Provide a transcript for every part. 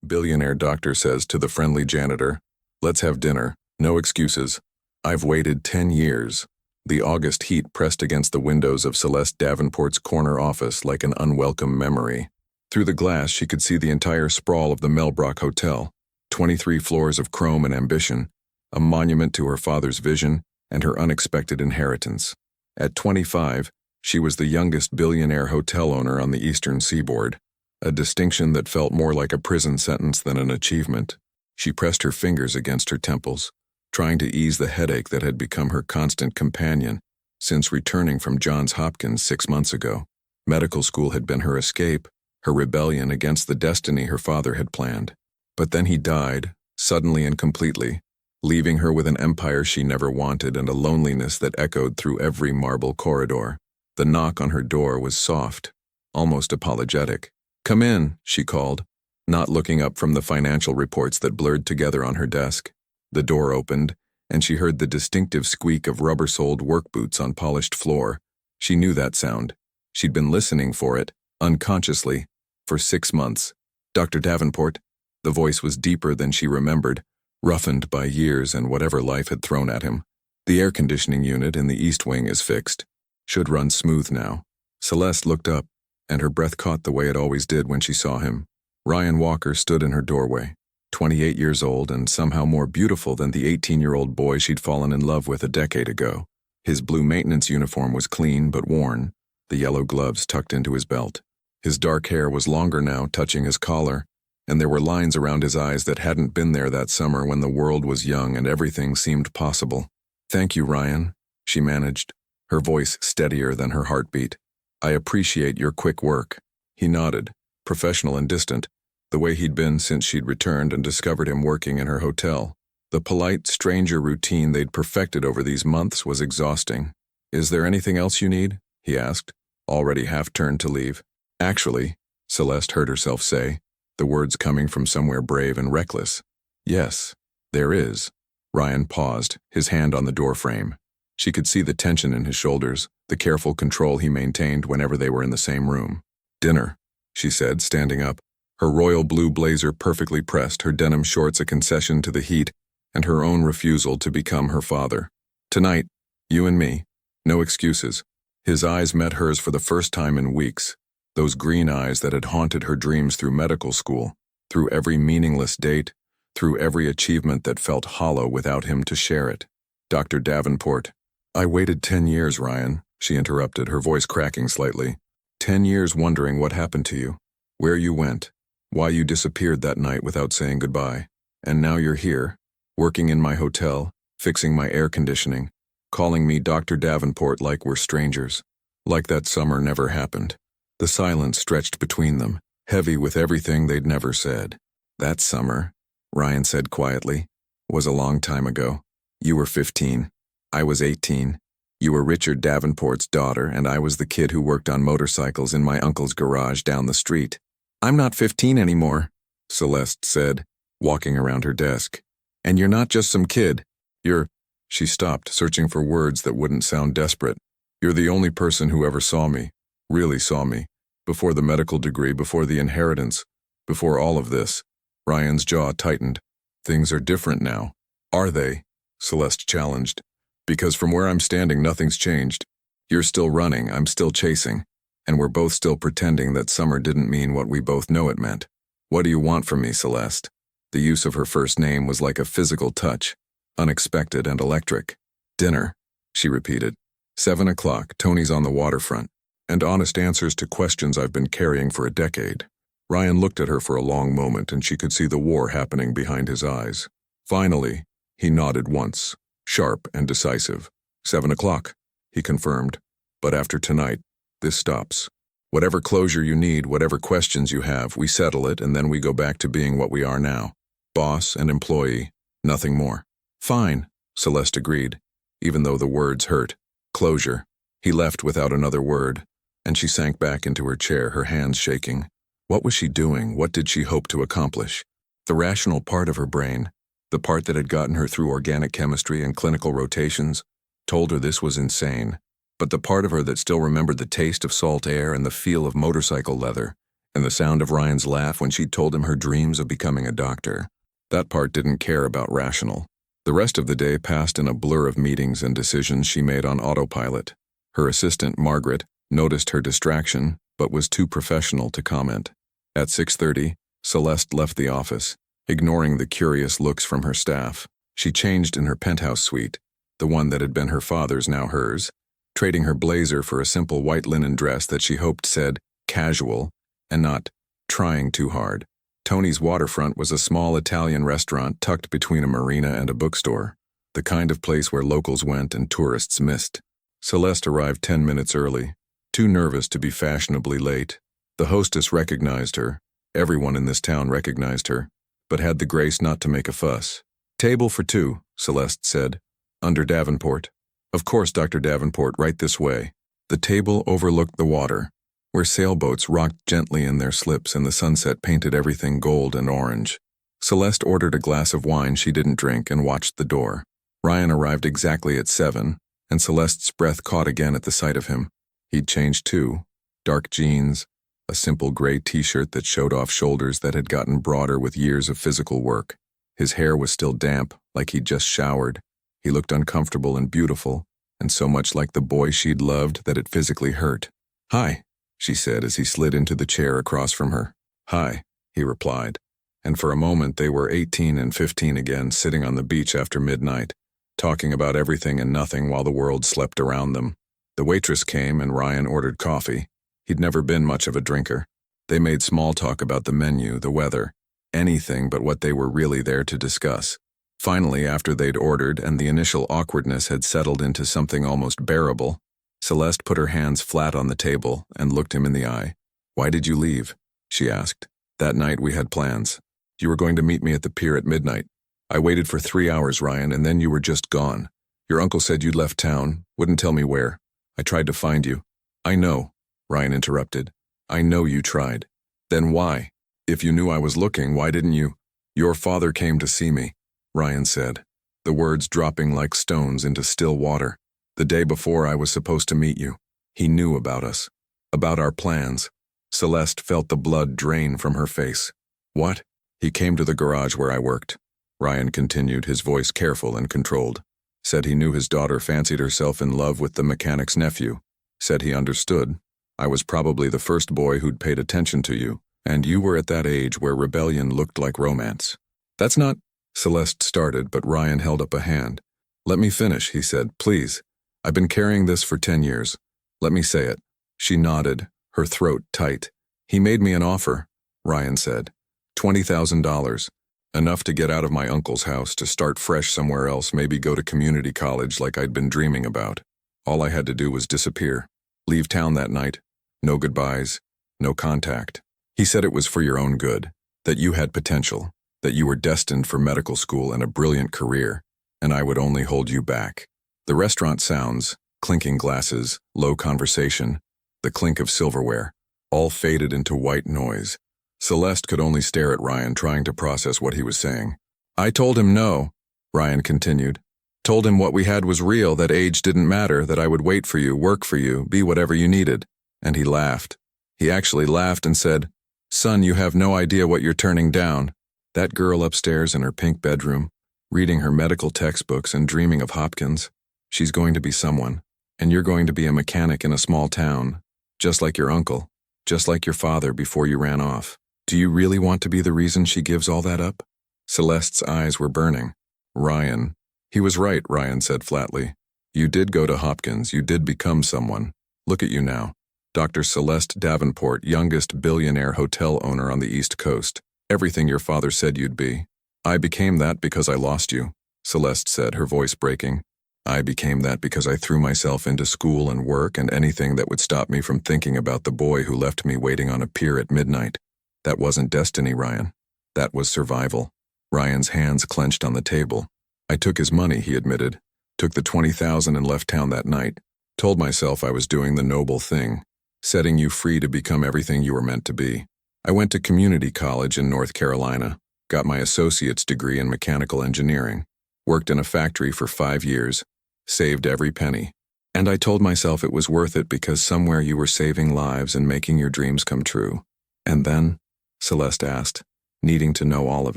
Billionaire doctor says to the friendly janitor, "Let's have dinner. No excuses. I've waited 10 years. The August heat pressed against the windows of Celeste Davenport's corner office like an unwelcome memory. Through the glass, she could see the entire sprawl of the Melbrook Hotel, 23 floors of chrome and ambition, a monument to her father's vision and her unexpected inheritance. At 25, she was the youngest billionaire hotel owner on the Eastern Seaboard, a distinction that felt more like a prison sentence than an achievement. She pressed her fingers against her temples, trying to ease the headache that had become her constant companion since returning from Johns Hopkins 6 months ago. Medical school had been her escape, her rebellion against the destiny her father had planned. But then he died, suddenly and completely, leaving her with an empire she never wanted and a loneliness that echoed through every marble corridor. The knock on her door was soft, almost apologetic. "Come in," she called, not looking up from the financial reports that blurred together on her desk. The door opened, and she heard the distinctive squeak of rubber-soled work boots on polished floor. She knew that sound. She'd been listening for it, unconsciously, for 6 months. "Dr. Davenport?" The voice was deeper than she remembered, roughened by years and whatever life had thrown at him. "The air conditioning unit in the East Wing is fixed. Should run smooth now." Celeste looked up, and her breath caught the way it always did when she saw him. Ryan Walker stood in her doorway, 28 years old and somehow more beautiful than the 18-year-old boy she'd fallen in love with a decade ago. His blue maintenance uniform was clean but worn, the yellow gloves tucked into his belt. His dark hair was longer now, touching his collar, and there were lines around his eyes that hadn't been there that summer when the world was young and everything seemed possible. "Thank you, Ryan," she managed, her voice steadier than her heartbeat. "I appreciate your quick work." He nodded, professional and distant, the way he'd been since she'd returned and discovered him working in her hotel. The polite, stranger routine they'd perfected over these months was exhausting. "Is there anything else you need?" he asked, already half-turned to leave. "Actually," Celeste heard herself say, the words coming from somewhere brave and reckless. "Yes, there is." Ryan paused, his hand on the doorframe. She could see the tension in his shoulders, the careful control he maintained whenever they were in the same room. "Dinner," she said, standing up, her royal blue blazer perfectly pressed, her denim shorts a concession to the heat, and her own refusal to become her father. "Tonight, you and me. No excuses." His eyes met hers for the first time in weeks, those green eyes that had haunted her dreams through medical school, through every meaningless date, through every achievement that felt hollow without him to share it. "Dr. Davenport." "I waited 10 years, Ryan," she interrupted, her voice cracking slightly. 10 years wondering what happened to you, where you went, why you disappeared that night without saying goodbye. And now you're here, working in my hotel, fixing my air conditioning, calling me Dr. Davenport like we're strangers, like that summer never happened. The silence stretched between them, heavy with everything they'd never said. "That summer," Ryan said quietly, "was a long time ago. You were 15. I was 18. You were Richard Davenport's daughter, and I was the kid who worked on motorcycles in my uncle's garage down the street." "I'm not 15 anymore," Celeste said, walking around her desk. "And you're not just some kid. You're—" She stopped, searching for words that wouldn't sound desperate. "You're the only person who ever saw me, really saw me, before the medical degree, before the inheritance, before all of this." Ryan's jaw tightened. "Things are different now." "Are they?" Celeste challenged. "Because from where I'm standing, nothing's changed. You're still running, I'm still chasing, and we're both still pretending that summer didn't mean what we both know it meant. What do you want from me, Celeste?" The use of her first name was like a physical touch, unexpected and electric. "Dinner," she repeated. 7 o'clock, Tony's on the waterfront, and honest answers to questions I've been carrying for a decade. Ryan looked at her for a long moment, and she could see the war happening behind his eyes. Finally, he nodded once, sharp and decisive. 7 o'clock, he confirmed. "But after tonight, this stops. Whatever closure you need, whatever questions you have, we settle it, and then we go back to being what we are now. Boss and employee, nothing more." "Fine," Celeste agreed, even though the words hurt. Closure. He left without another word, and she sank back into her chair, her hands shaking. What was she doing? What did she hope to accomplish? The rational part of her brain, the part that had gotten her through organic chemistry and clinical rotations, told her this was insane. But the part of her that still remembered the taste of salt air and the feel of motorcycle leather, and the sound of Ryan's laugh when she'd told him her dreams of becoming a doctor. That part didn't care about rational. The rest of the day passed in a blur of meetings and decisions she made on autopilot. Her assistant, Margaret, noticed her distraction, but was too professional to comment. At 6:30, Celeste left the office, ignoring the curious looks from her staff. She changed in her penthouse suite, the one that had been her father's now hers, trading her blazer for a simple white linen dress that she hoped said casual and not trying too hard. Tony's Waterfront was a small Italian restaurant tucked between a marina and a bookstore, the kind of place where locals went and tourists missed. Celeste arrived 10 minutes early, too nervous to be fashionably late. The hostess recognized her. Everyone in this town recognized her, but had the grace not to make a fuss. "Table for two," Celeste said. "Under Davenport." "Of course, Dr. Davenport, right this way." The table overlooked the water, where sailboats rocked gently in their slips and the sunset painted everything gold and orange. Celeste ordered a glass of wine she didn't drink and watched the door. Ryan arrived exactly at 7, and Celeste's breath caught again at the sight of him. He'd changed too. Dark jeans, a simple gray t-shirt that showed off shoulders that had gotten broader with years of physical work. His hair was still damp, like he'd just showered. He looked uncomfortable and beautiful, and so much like the boy she'd loved that it physically hurt. "Hi," she said as he slid into the chair across from her. "Hi," he replied. And for a moment they were 18 and 15 again, sitting on the beach after midnight, talking about everything and nothing while the world slept around them. The waitress came and Ryan ordered coffee. He'd never been much of a drinker. They made small talk about the menu, the weather, anything but what they were really there to discuss. Finally, after they'd ordered and the initial awkwardness had settled into something almost bearable, Celeste put her hands flat on the table and looked him in the eye. "Why did you leave?" she asked. "That night we had plans. You were going to meet me at the pier at midnight. I waited for 3 hours, Ryan, and then you were just gone. Your uncle said you'd left town, wouldn't tell me where. I tried to find you." "I know," Ryan interrupted. "I know you tried. Then why? If you knew I was looking, why didn't you?" "Your father came to see me," Ryan said, the words dropping like stones into still water. "The day before I was supposed to meet you. He knew about us, about our plans." Celeste felt the blood drain from her face. "What?" "He came to the garage where I worked," Ryan continued, his voice careful and controlled. "Said he knew his daughter fancied herself in love with the mechanic's nephew. Said he understood. I was probably the first boy who'd paid attention to you, and you were at that age where rebellion looked like romance." "That's not—" Celeste started, but Ryan held up a hand. "Let me finish," he said, "please. I've been carrying this for 10 years. Let me say it." She nodded, her throat tight. "He made me an offer," Ryan said. $20,000. Enough to get out of my uncle's house, to start fresh somewhere else, maybe go to community college like I'd been dreaming about. All I had to do was disappear. Leave town that night. No goodbyes. No contact. He said it was for your own good, that you had potential, that you were destined for medical school and a brilliant career, and I would only hold you back. The restaurant sounds, clinking glasses, low conversation, the clink of silverware, all faded into white noise. Celeste could only stare at Ryan, trying to process what he was saying. "I told him no," Ryan continued. "Told him what we had was real, that age didn't matter, that I would wait for you, work for you, be whatever you needed." And he laughed. He actually laughed and said, "Son, you have no idea what you're turning down." That girl upstairs in her pink bedroom, reading her medical textbooks and dreaming of Hopkins. She's going to be someone, and you're going to be a mechanic in a small town, just like your uncle, just like your father before you ran off. Do you really want to be the reason she gives all that up?" Celeste's eyes were burning. "Ryan." "He was right," Ryan said flatly. "You did go to Hopkins, you did become someone. Look at you now. Dr. Celeste Davenport, youngest billionaire hotel owner on the East Coast. Everything your father said you'd be." "I became that because I lost you," Celeste said, her voice breaking. "I became that because I threw myself into school and work and anything that would stop me from thinking about the boy who left me waiting on a pier at midnight. That wasn't destiny, Ryan. That was survival." Ryan's hands clenched on the table. "I took his money," he admitted. "Took the 20,000 and left town that night. Told myself I was doing the noble thing, setting you free to become everything you were meant to be. I went to community college in North Carolina, got my associate's degree in mechanical engineering, worked in a factory for 5 years, saved every penny. And I told myself it was worth it because somewhere you were saving lives and making your dreams come true. And then? Celeste asked, needing to know all of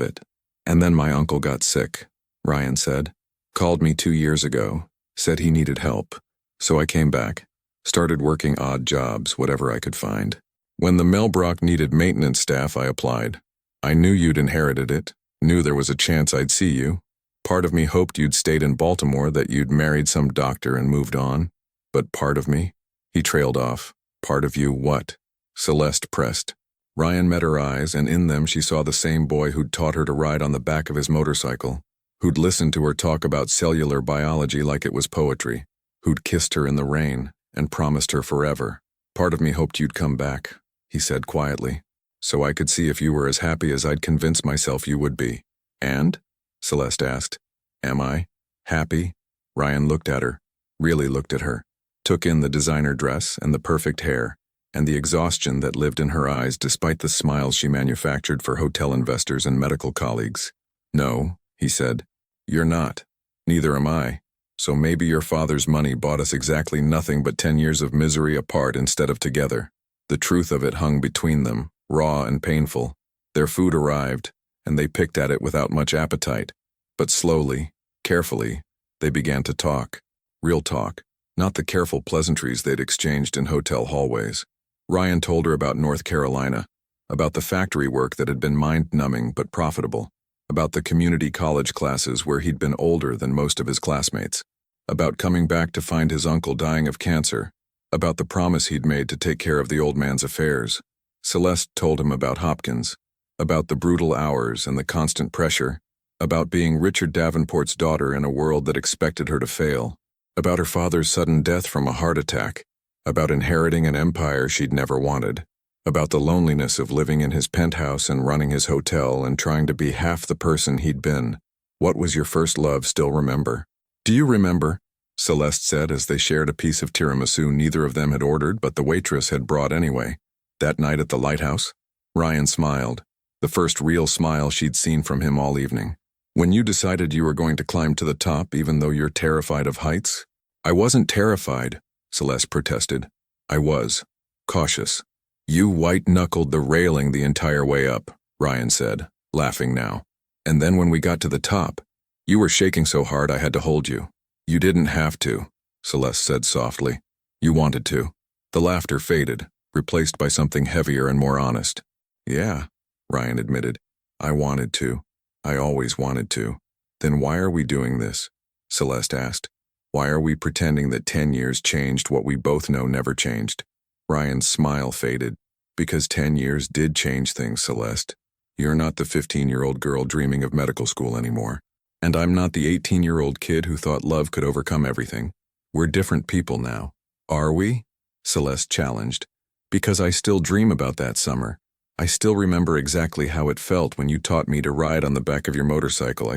it. And then my uncle got sick, Ryan said. Called me 2 years ago, said he needed help. So I came back, started working odd jobs, whatever I could find. When the Melbrook needed maintenance staff, I applied. I knew you'd inherited it, knew there was a chance I'd see you. Part of me hoped you'd stayed in Baltimore, that you'd married some doctor and moved on. But part of me? He trailed off. Part of you what? Celeste pressed. Ryan met her eyes, and in them she saw the same boy who'd taught her to ride on the back of his motorcycle, who'd listened to her talk about cellular biology like it was poetry, who'd kissed her in the rain and promised her forever. Part of me hoped you'd come back, he said quietly, so I could see if you were as happy as I'd convinced myself you would be. And? Celeste asked. Am I? Happy? Ryan looked at her, really looked at her, took in the designer dress and the perfect hair, and the exhaustion that lived in her eyes despite the smiles she manufactured for hotel investors and medical colleagues. No, he said. You're not. Neither am I. So maybe your father's money bought us exactly nothing but 10 years of misery apart instead of together. The truth of it hung between them, raw and painful. Their food arrived, and they picked at it without much appetite. But slowly, carefully, they began to talk. Real talk, not the careful pleasantries they'd exchanged in hotel hallways. Ryan told her about North Carolina, about the factory work that had been mind-numbing but profitable, about the community college classes where he'd been older than most of his classmates, about coming back to find his uncle dying of cancer, about the promise he'd made to take care of the old man's affairs. Celeste told him about Hopkins, about the brutal hours and the constant pressure, about being Richard Davenport's daughter in a world that expected her to fail, about her father's sudden death from a heart attack, about inheriting an empire she'd never wanted, about the loneliness of living in his penthouse and running his hotel and trying to be half the person he'd been. What was your first love still remember? Do you remember? Celeste said as they shared a piece of tiramisu neither of them had ordered but the waitress had brought anyway. That night at the lighthouse? Ryan smiled, the first real smile she'd seen from him all evening. When you decided you were going to climb to the top even though you're terrified of heights? I wasn't terrified, Celeste protested. I was. Cautious. You white-knuckled the railing the entire way up, Ryan said, laughing now. And then when we got to the top, you were shaking so hard I had to hold you. You didn't have to, Celeste said softly. You wanted to. The laughter faded, replaced by something heavier and more honest. Yeah, Ryan admitted. I wanted to. I always wanted to. Then why are we doing this? Celeste asked. Why are we pretending that 10 years changed what we both know never changed? Ryan's smile faded. Because 10 years did change things, Celeste. You're not the 15-year-old girl dreaming of medical school anymore. And I'm not the 18-year-old kid who thought love could overcome everything. We're different people now. Are we? Celeste challenged. Because I still dream about that summer. I still remember exactly how it felt when you taught me to ride on the back of your motorcycle.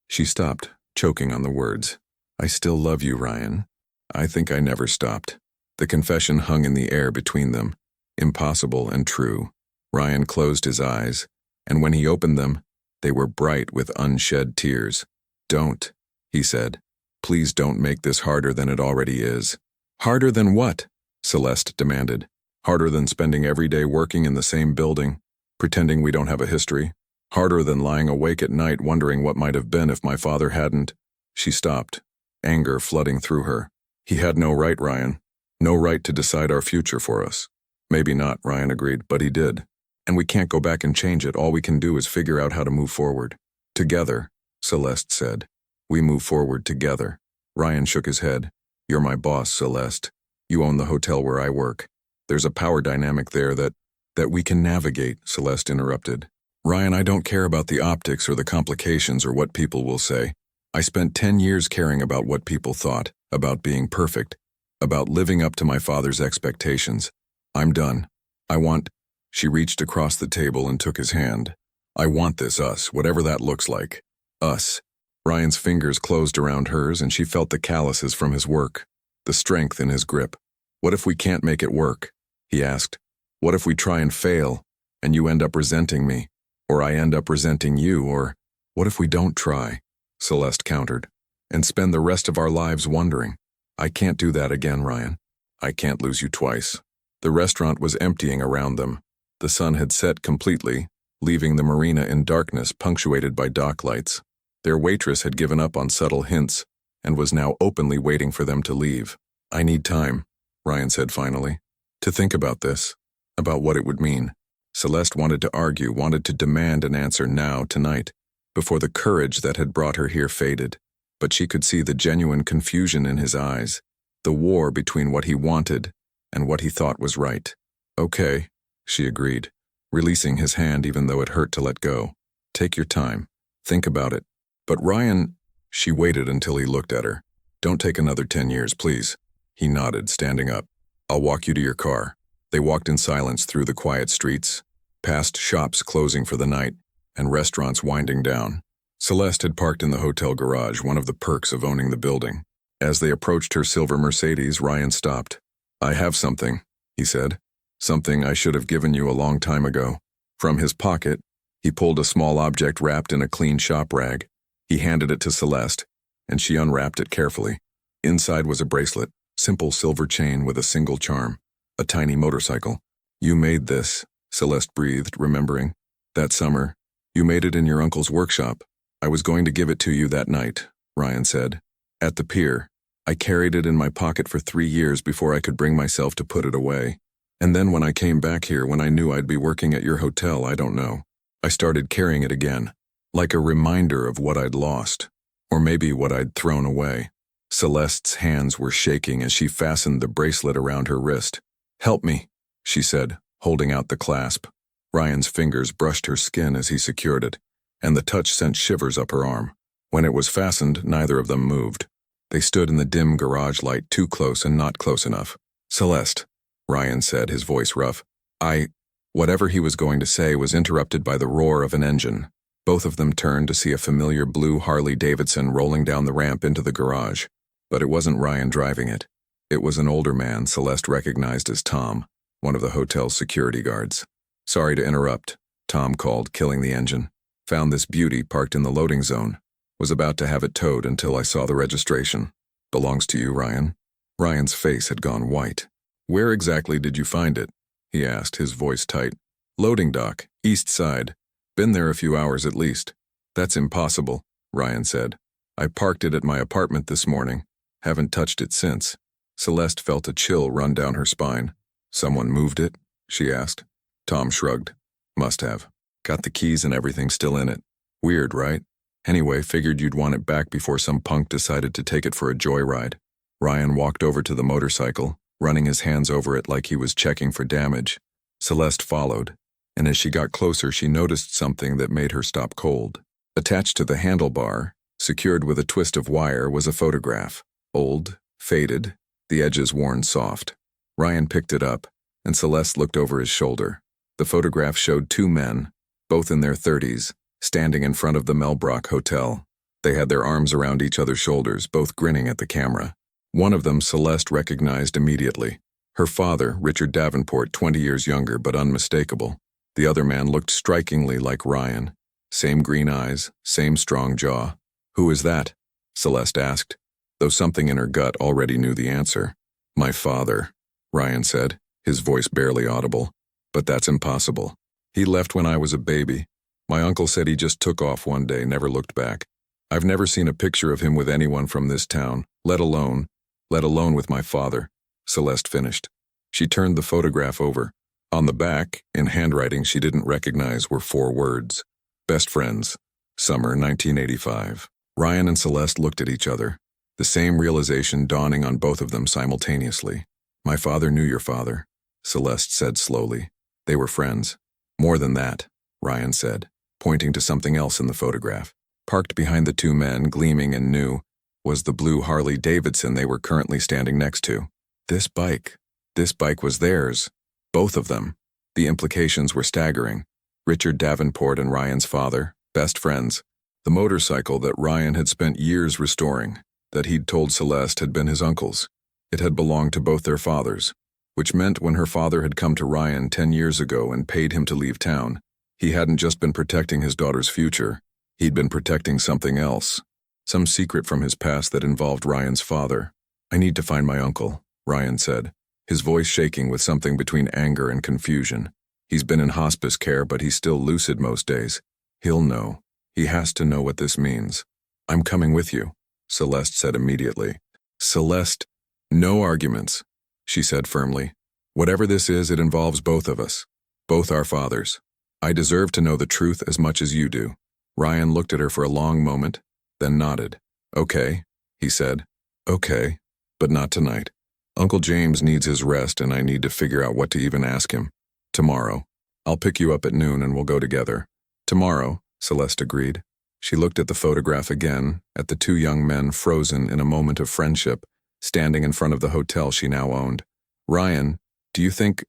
She stopped, choking on the words. I still love you, Ryan. I think I never stopped. The confession hung in the air between them, impossible and true. Ryan closed his eyes, and when he opened them, they were bright with unshed tears. Don't, he said. Please don't make this harder than it already is. Harder than what? Celeste demanded. Harder than spending every day working in the same building, pretending we don't have a history. Harder than lying awake at night wondering what might have been if my father hadn't. She stopped, anger flooding through her. He had no right, Ryan. No right to decide our future for us. Maybe not, Ryan agreed, but he did. And we can't go back and change it. All we can do is figure out how to move forward. Together, Celeste said. We move forward together. Ryan shook his head. You're my boss, Celeste. You own the hotel where I work. There's a power dynamic there that we can navigate, Celeste interrupted. Ryan, I don't care about the optics or the complications or what people will say. I spent 10 years caring about what people thought, about being perfect, about living up to my father's expectations. I'm done. She reached across the table and took his hand. I want this us, whatever that looks like. Us. Ryan's fingers closed around hers and she felt the calluses from his work, the strength in his grip. What if we can't make it work? He asked. What if we try and fail, and you end up resenting me, or I end up resenting you, or what if we don't try? Celeste countered. And spend the rest of our lives wondering. I can't do that again, Ryan. I can't lose you twice. The restaurant was emptying around them. The sun had set completely, leaving the marina in darkness punctuated by dock lights. Their waitress had given up on subtle hints and was now openly waiting for them to leave. "I need time," Ryan said finally, "to think about this, about what it would mean." Celeste wanted to argue, wanted to demand an answer now, tonight, before the courage that had brought her here faded. But she could see the genuine confusion in his eyes, the war between what he wanted and what he thought was right. "Okay," she agreed, releasing his hand even though it hurt to let go. "Take your time. Think about it." "But Ryan—" She waited until he looked at her. "Don't take another 10 years, please." He nodded, standing up. "I'll walk you to your car." They walked in silence through the quiet streets, past shops closing for the night and restaurants winding down. Celeste had parked in the hotel garage, one of the perks of owning the building. As they approached her silver Mercedes, Ryan stopped. "I have something," he said. "Something I should have given you a long time ago." From his pocket, he pulled a small object wrapped in a clean shop rag. He handed it to Celeste, and she unwrapped it carefully. Inside was a bracelet, simple silver chain with a single charm, a tiny motorcycle. "You made this," Celeste breathed, remembering. "That summer, you made it in your uncle's workshop." "I was going to give it to you that night," Ryan said. "At the pier. I carried it in my pocket for 3 years before I could bring myself to put it away. And then when I came back here, when I knew I'd be working at your hotel, I don't know, I started carrying it again, like a reminder of what I'd lost, or maybe what I'd thrown away." Celeste's hands were shaking as she fastened the bracelet around her wrist. "Help me," she said, holding out the clasp. Ryan's fingers brushed her skin as he secured it, and the touch sent shivers up her arm. When it was fastened, neither of them moved. They stood in the dim garage light, too close and not close enough. "Celeste," Ryan said, his voice rough. Whatever he was going to say was interrupted by the roar of an engine. Both of them turned to see a familiar blue Harley-Davidson rolling down the ramp into the garage. But it wasn't Ryan driving it. It was an older man Celeste recognized as Tom, one of the hotel's security guards. "Sorry to interrupt," Tom called, killing the engine. "Found this beauty parked in the loading zone. Was about to have it towed until I saw the registration. Belongs to you, Ryan." Ryan's face had gone white. "Where exactly did you find it?" he asked, his voice tight. "Loading dock, east side. Been there a few hours at least." "That's impossible," Ryan said. "I parked it at my apartment this morning. Haven't touched it since." Celeste felt a chill run down her spine. "Someone moved it?" she asked. Tom shrugged. "Must have. Got the keys and everything still in it. Weird, right? Anyway, figured you'd want it back before some punk decided to take it for a joyride." Ryan walked over to the motorcycle, running his hands over it like he was checking for damage. Celeste followed, and as she got closer, she noticed something that made her stop cold. Attached to the handlebar, secured with a twist of wire, was a photograph. Old, faded, the edges worn soft. Ryan picked it up, and Celeste looked over his shoulder. The photograph showed 2 men, both in their 30s, standing in front of the Melbrook Hotel. They had their arms around each other's shoulders, both grinning at the camera. One of them Celeste recognized immediately. Her father, Richard Davenport, 20 years younger but unmistakable. The other man looked strikingly like Ryan. Same green eyes, same strong jaw. "Who is that?" Celeste asked, though something in her gut already knew the answer. "My father," Ryan said, his voice barely audible. "But that's impossible. He left when I was a baby. My uncle said he just took off one day, never looked back. I've never seen a picture of him with anyone from this town, let alone with my father," Celeste finished. She turned the photograph over. On the back, in handwriting she didn't recognize, were 4 words. "Best friends. Summer 1985. Ryan and Celeste looked at each other, the same realization dawning on both of them simultaneously. "My father knew your father," Celeste said slowly. "They were friends." "More than that," Ryan said, pointing to something else in the photograph. Parked behind the 2 men, gleaming and new, was the blue Harley-Davidson they were currently standing next to. This bike was theirs. Both of them. The implications were staggering. Richard Davenport and Ryan's father, best friends. The motorcycle that Ryan had spent years restoring, that he'd told Celeste had been his uncle's. It had belonged to both their fathers, which meant when her father had come to Ryan 10 years ago and paid him to leave town, he hadn't just been protecting his daughter's future, he'd been protecting something else. Some secret from his past that involved Ryan's father. "I need to find my uncle," Ryan said, his voice shaking with something between anger and confusion. He's been in hospice care, but he's still lucid most days. He'll know. He has to know what this means. I'm coming with you, Celeste said immediately. Celeste, no arguments, she said firmly. Whatever this is, it involves both of us. Both our fathers. I deserve to know the truth as much as you do. Ryan looked at her for a long moment, then nodded. Okay, he said. Okay, but not tonight. Uncle James needs his rest, and I need to figure out what to even ask him. Tomorrow. I'll pick you up at noon and we'll go together. Tomorrow, Celeste agreed. She looked at the photograph again, at the two young men frozen in a moment of friendship, standing in front of the hotel she now owned. Ryan, do you think,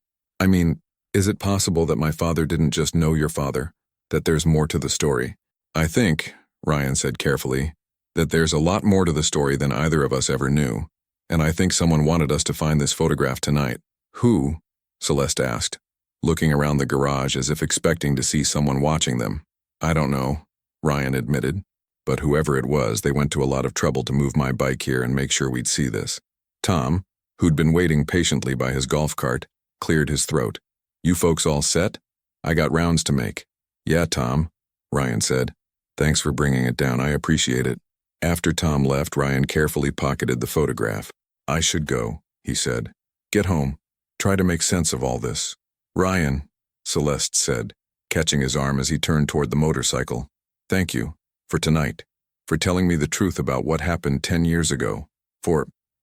is it possible that my father didn't just know your father, that there's more to the story? I think, Ryan said carefully, that there's a lot more to the story than either of us ever knew, and I think someone wanted us to find this photograph tonight. Who? Celeste asked, looking around the garage as if expecting to see someone watching them. I don't know, Ryan admitted, but whoever it was, they went to a lot of trouble to move my bike here and make sure we'd see this. Tom, who'd been waiting patiently by his golf cart, cleared his throat. You folks all set? I got rounds to make. Yeah, Tom, Ryan said. Thanks for bringing it down, I appreciate it. After Tom left, Ryan carefully pocketed the photograph. I should go, he said. Get home. Try to make sense of all this. Ryan, Celeste said, catching his arm as he turned toward the motorcycle. Thank you, for tonight, for telling me the truth about what happened 10 years ago,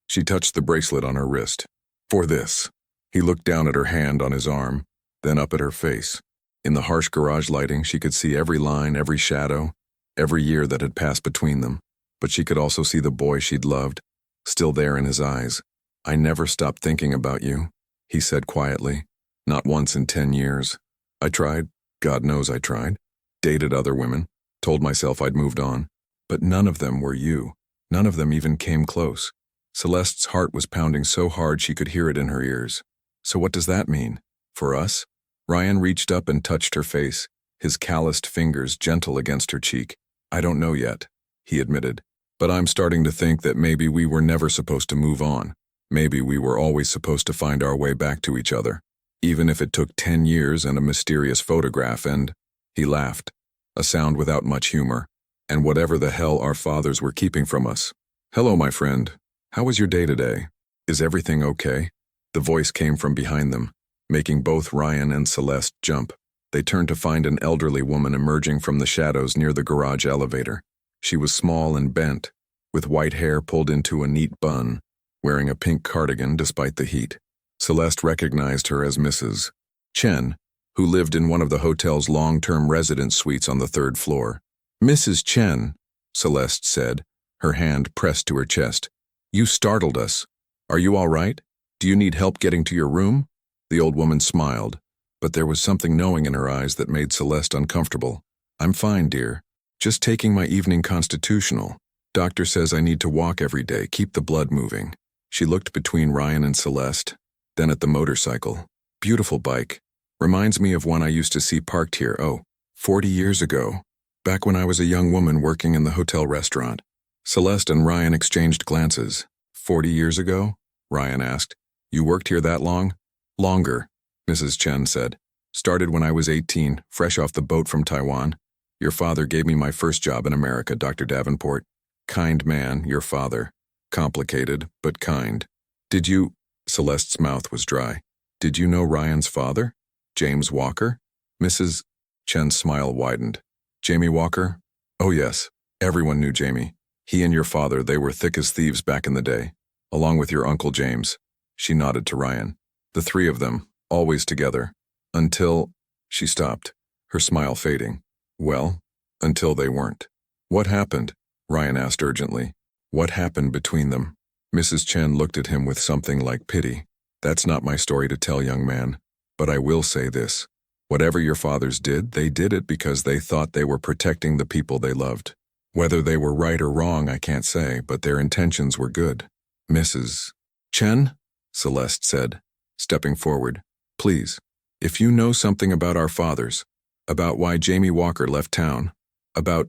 she touched the bracelet on her wrist. For this. He looked down at her hand on his arm, then up at her face. In the harsh garage lighting, she could see every line, every shadow, every year that had passed between them, but she could also see the boy she'd loved, still there in his eyes. I never stopped thinking about you, he said quietly. Not once in 10 years. I tried, God knows I tried, dated other women, told myself I'd moved on, but none of them were you. None of them even came close. Celeste's heart was pounding so hard she could hear it in her ears. So what does that mean? For us? Ryan reached up and touched her face, his calloused fingers gentle against her cheek. I don't know yet, he admitted, but I'm starting to think that maybe we were never supposed to move on. Maybe we were always supposed to find our way back to each other, even if it took 10 years and a mysterious photograph and, he laughed, a sound without much humor, and whatever the hell our fathers were keeping from us. Hello, my friend. How was your day today? Is everything okay? The voice came from behind them, making both Ryan and Celeste jump. They turned to find an elderly woman emerging from the shadows near the garage elevator. She was small and bent, with white hair pulled into a neat bun, wearing a pink cardigan despite the heat. Celeste recognized her as Mrs. Chen, who lived in one of the hotel's long-term residence suites on the 3rd floor. Mrs. Chen, Celeste said, her hand pressed to her chest. You startled us. Are you all right? Do you need help getting to your room? The old woman smiled, but there was something knowing in her eyes that made Celeste uncomfortable. I'm fine, dear. Just taking my evening constitutional. Doctor says I need to walk every day, keep the blood moving. She looked between Ryan and Celeste, then at the motorcycle. Beautiful bike. Reminds me of one I used to see parked here, 40 years ago, back when I was a young woman working in the hotel restaurant. Celeste and Ryan exchanged glances. 40 years ago? Ryan asked. You worked here that long? Longer, Mrs. Chen said. Started when I was 18, fresh off the boat from Taiwan. Your father gave me my first job in America, Dr. Davenport. Kind man, your father. Complicated, but kind. Did you... Celeste's mouth was dry. Did you know Ryan's father? James Walker? Mrs. Chen's smile widened. Jamie Walker? Oh yes, everyone knew Jamie. He and your father, they were thick as thieves back in the day, along with your Uncle James. She nodded to Ryan. The three of them, always together. Until... She stopped, her smile fading. Well, until they weren't. What happened? Ryan asked urgently. What happened between them? Mrs. Chen looked at him with something like pity. That's not my story to tell, young man. But I will say this. Whatever your fathers did, they did it because they thought they were protecting the people they loved. Whether they were right or wrong, I can't say, but their intentions were good. Mrs. Chen? Celeste said, stepping forward. Please, if you know something about our fathers, about why Jamie Walker left town, about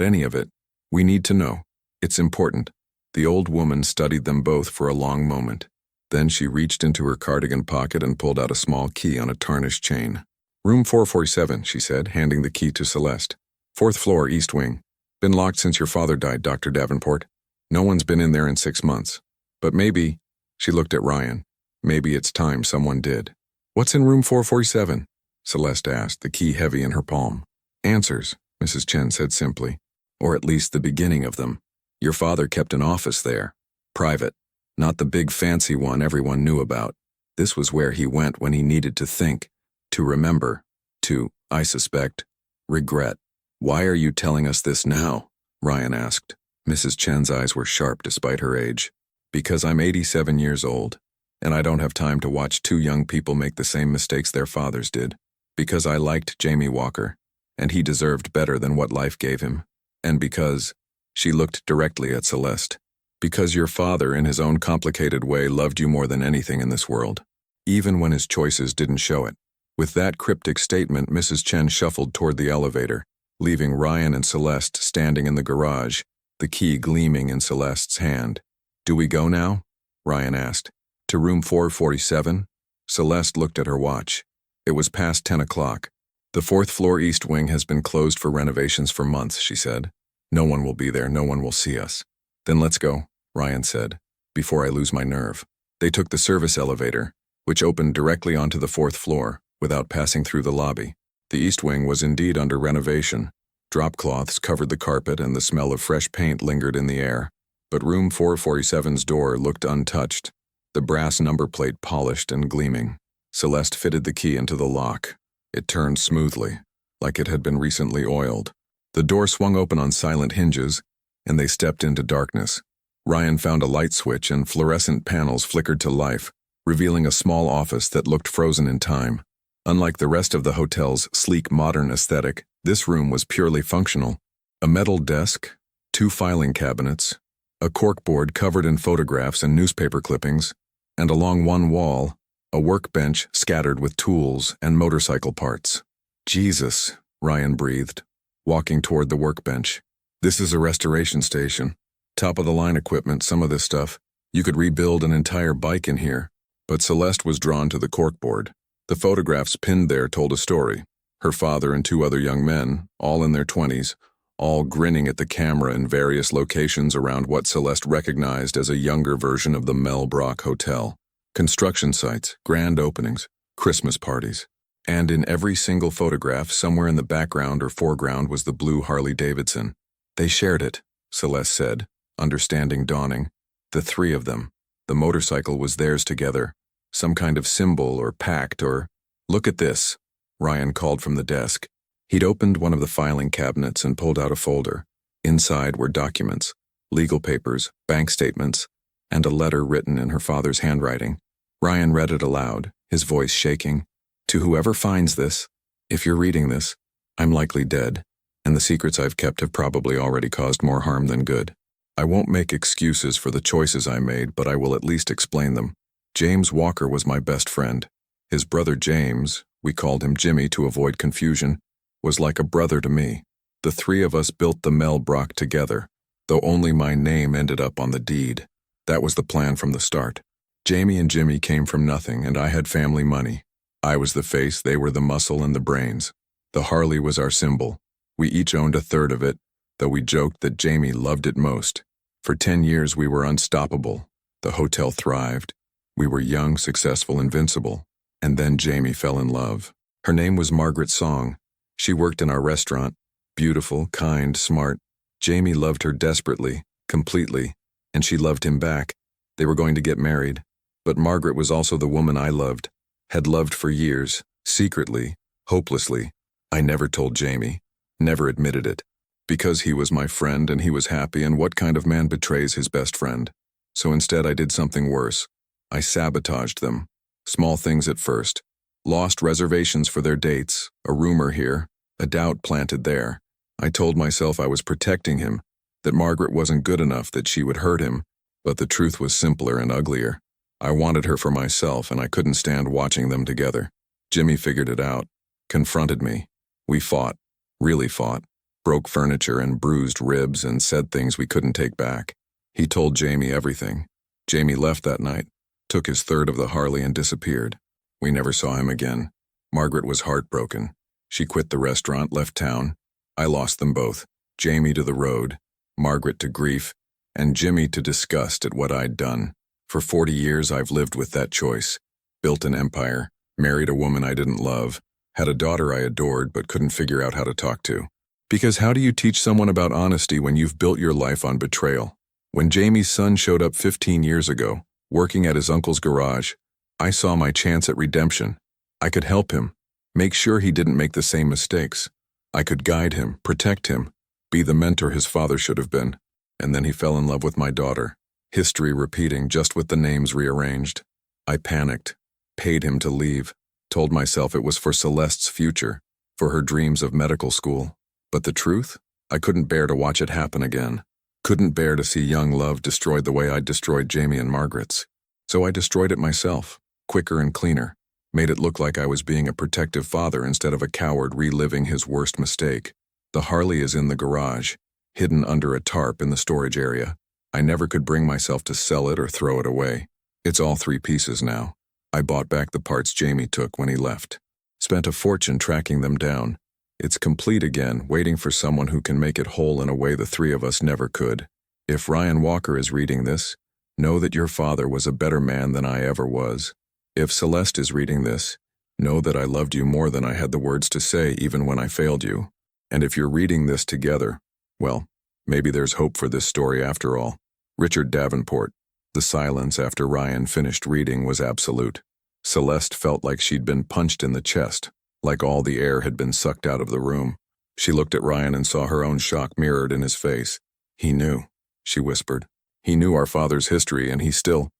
any of it, we need to know. It's important. The old woman studied them both for a long moment. Then she reached into her cardigan pocket and pulled out a small key on a tarnished chain. Room 447, she said, handing the key to Celeste. Fourth floor, east wing. Been locked since your father died, Dr. Davenport. No one's been in there in 6 months. But maybe, she looked at Ryan, maybe it's time someone did. What's in room 447? Celeste asked, the key heavy in her palm. Answers, Mrs. Chen said simply. Or at least the beginning of them. Your father kept an office there. Private. Not the big fancy one everyone knew about. This was where he went when he needed to think, to remember, to, I suspect, regret. Why are you telling us this now? Ryan asked. Mrs. Chen's eyes were sharp despite her age. Because I'm 87 years old, and I don't have time to watch 2 young people make the same mistakes their fathers did. Because I liked Jamie Walker, and he deserved better than what life gave him. And because, she looked directly at Celeste, because your father in his own complicated way loved you more than anything in this world, even when his choices didn't show it. With that cryptic statement, Mrs. Chen shuffled toward the elevator, leaving Ryan and Celeste standing in the garage, the key gleaming in Celeste's hand. Do we go now? Ryan asked. To room 447? Celeste looked at her watch. It was past 10 o'clock. The 4th floor east wing has been closed for renovations for months, she said. No one will be there, no one will see us. Then let's go, Ryan said, before I lose my nerve. They took the service elevator, which opened directly onto the 4th floor, without passing through the lobby. The east wing was indeed under renovation. Drop cloths covered the carpet and the smell of fresh paint lingered in the air. But room 447's door looked untouched, the brass number plate polished and gleaming. Celeste fitted the key into the lock. It turned smoothly, like it had been recently oiled. The door swung open on silent hinges, and they stepped into darkness. Ryan found a light switch and fluorescent panels flickered to life, revealing a small office that looked frozen in time. Unlike the rest of the hotel's sleek modern aesthetic, this room was purely functional. A metal desk, 2 filing cabinets, a corkboard covered in photographs and newspaper clippings, and along one wall, a workbench scattered with tools and motorcycle parts. Jesus, Ryan breathed, walking toward the workbench. This is a restoration station. Top-of-the-line equipment, some of this stuff. You could rebuild an entire bike in here. But Celeste was drawn to the corkboard. The photographs pinned there told a story. Her father and 2 other young men, all in their 20s, all grinning at the camera in various locations around what Celeste recognized as a younger version of the Mel Brock Hotel. Construction sites, grand openings, Christmas parties. And in every single photograph, somewhere in the background or foreground was the blue Harley Davidson. They shared it, Celeste said, understanding dawning. The 3 of them. The motorcycle was theirs together. Some kind of symbol or pact or... Look at this, Ryan called from the desk. He'd opened one of the filing cabinets and pulled out a folder. Inside were documents, legal papers, bank statements, and a letter written in her father's handwriting. Ryan read it aloud, his voice shaking. To whoever finds this, if you're reading this, I'm likely dead, and the secrets I've kept have probably already caused more harm than good. I won't make excuses for the choices I made, but I will at least explain them. James Walker was my best friend. His brother James, we called him Jimmy to avoid confusion, was like a brother to me. The 3 of us built the Mel Brock together, though only my name ended up on the deed. That was the plan from the start. Jamie and Jimmy came from nothing, and I had family money. I was the face, they were the muscle and the brains. The Harley was our symbol. We each owned a third of it, though we joked that Jamie loved it most. For 10 years we were unstoppable. The hotel thrived. We were young, successful, invincible. And then Jamie fell in love. Her name was Margaret Song. She worked in our restaurant. Beautiful, kind, smart. Jamie loved her desperately, completely, and she loved him back. They were going to get married. But Margaret was also the woman I loved, had loved for years, secretly, hopelessly. I never told Jamie, never admitted it. Because he was my friend and he was happy, and what kind of man betrays his best friend? So instead I did something worse. I sabotaged them. Small things at first. Lost reservations for their dates, a rumor here, a doubt planted there. I told myself I was protecting him, that Margaret wasn't good enough, that she would hurt him, but the truth was simpler and uglier. I wanted her for myself, and I couldn't stand watching them together. Jimmy figured it out, confronted me. We fought, really fought, broke furniture and bruised ribs and said things we couldn't take back. He told Jamie everything. Jamie left that night, took his third of the Harley and disappeared. We never saw him again. Margaret was heartbroken. She quit the restaurant, left town. I lost them both, Jamie to the road, Margaret to grief, and Jimmy to disgust at what I'd done. For 40 years I've lived with that choice. Built an empire, married a woman I didn't love, had a daughter I adored but couldn't figure out how to talk to. Because how do you teach someone about honesty when you've built your life on betrayal? When Jamie's son showed up 15 years ago, working at his uncle's garage, I saw my chance at redemption. I could help him, make sure he didn't make the same mistakes. I could guide him, protect him, be the mentor his father should have been. And then he fell in love with my daughter. History repeating, just with the names rearranged. I panicked, paid him to leave, told myself it was for Celeste's future, for her dreams of medical school. But the truth? I couldn't bear to watch it happen again. Couldn't bear to see young love destroyed the way I'd destroyed Jamie and Margaret's. So I destroyed it myself, quicker and cleaner. Made it look like I was being a protective father instead of a coward reliving his worst mistake. The Harley is in the garage, hidden under a tarp in the storage area. I never could bring myself to sell it or throw it away. It's all 3 pieces now. I bought back the parts Jamie took when he left. Spent a fortune tracking them down. It's complete again, waiting for someone who can make it whole in a way the 3 of us never could. If Ryan Walker is reading this, know that your father was a better man than I ever was. If Celeste is reading this, know that I loved you more than I had the words to say even when I failed you. And if you're reading this together, well, maybe there's hope for this story after all. Richard Davenport. The silence after Ryan finished reading was absolute. Celeste felt like she'd been punched in the chest, like all the air had been sucked out of the room. She looked at Ryan and saw her own shock mirrored in his face. He knew, she whispered. He knew our father's history and he still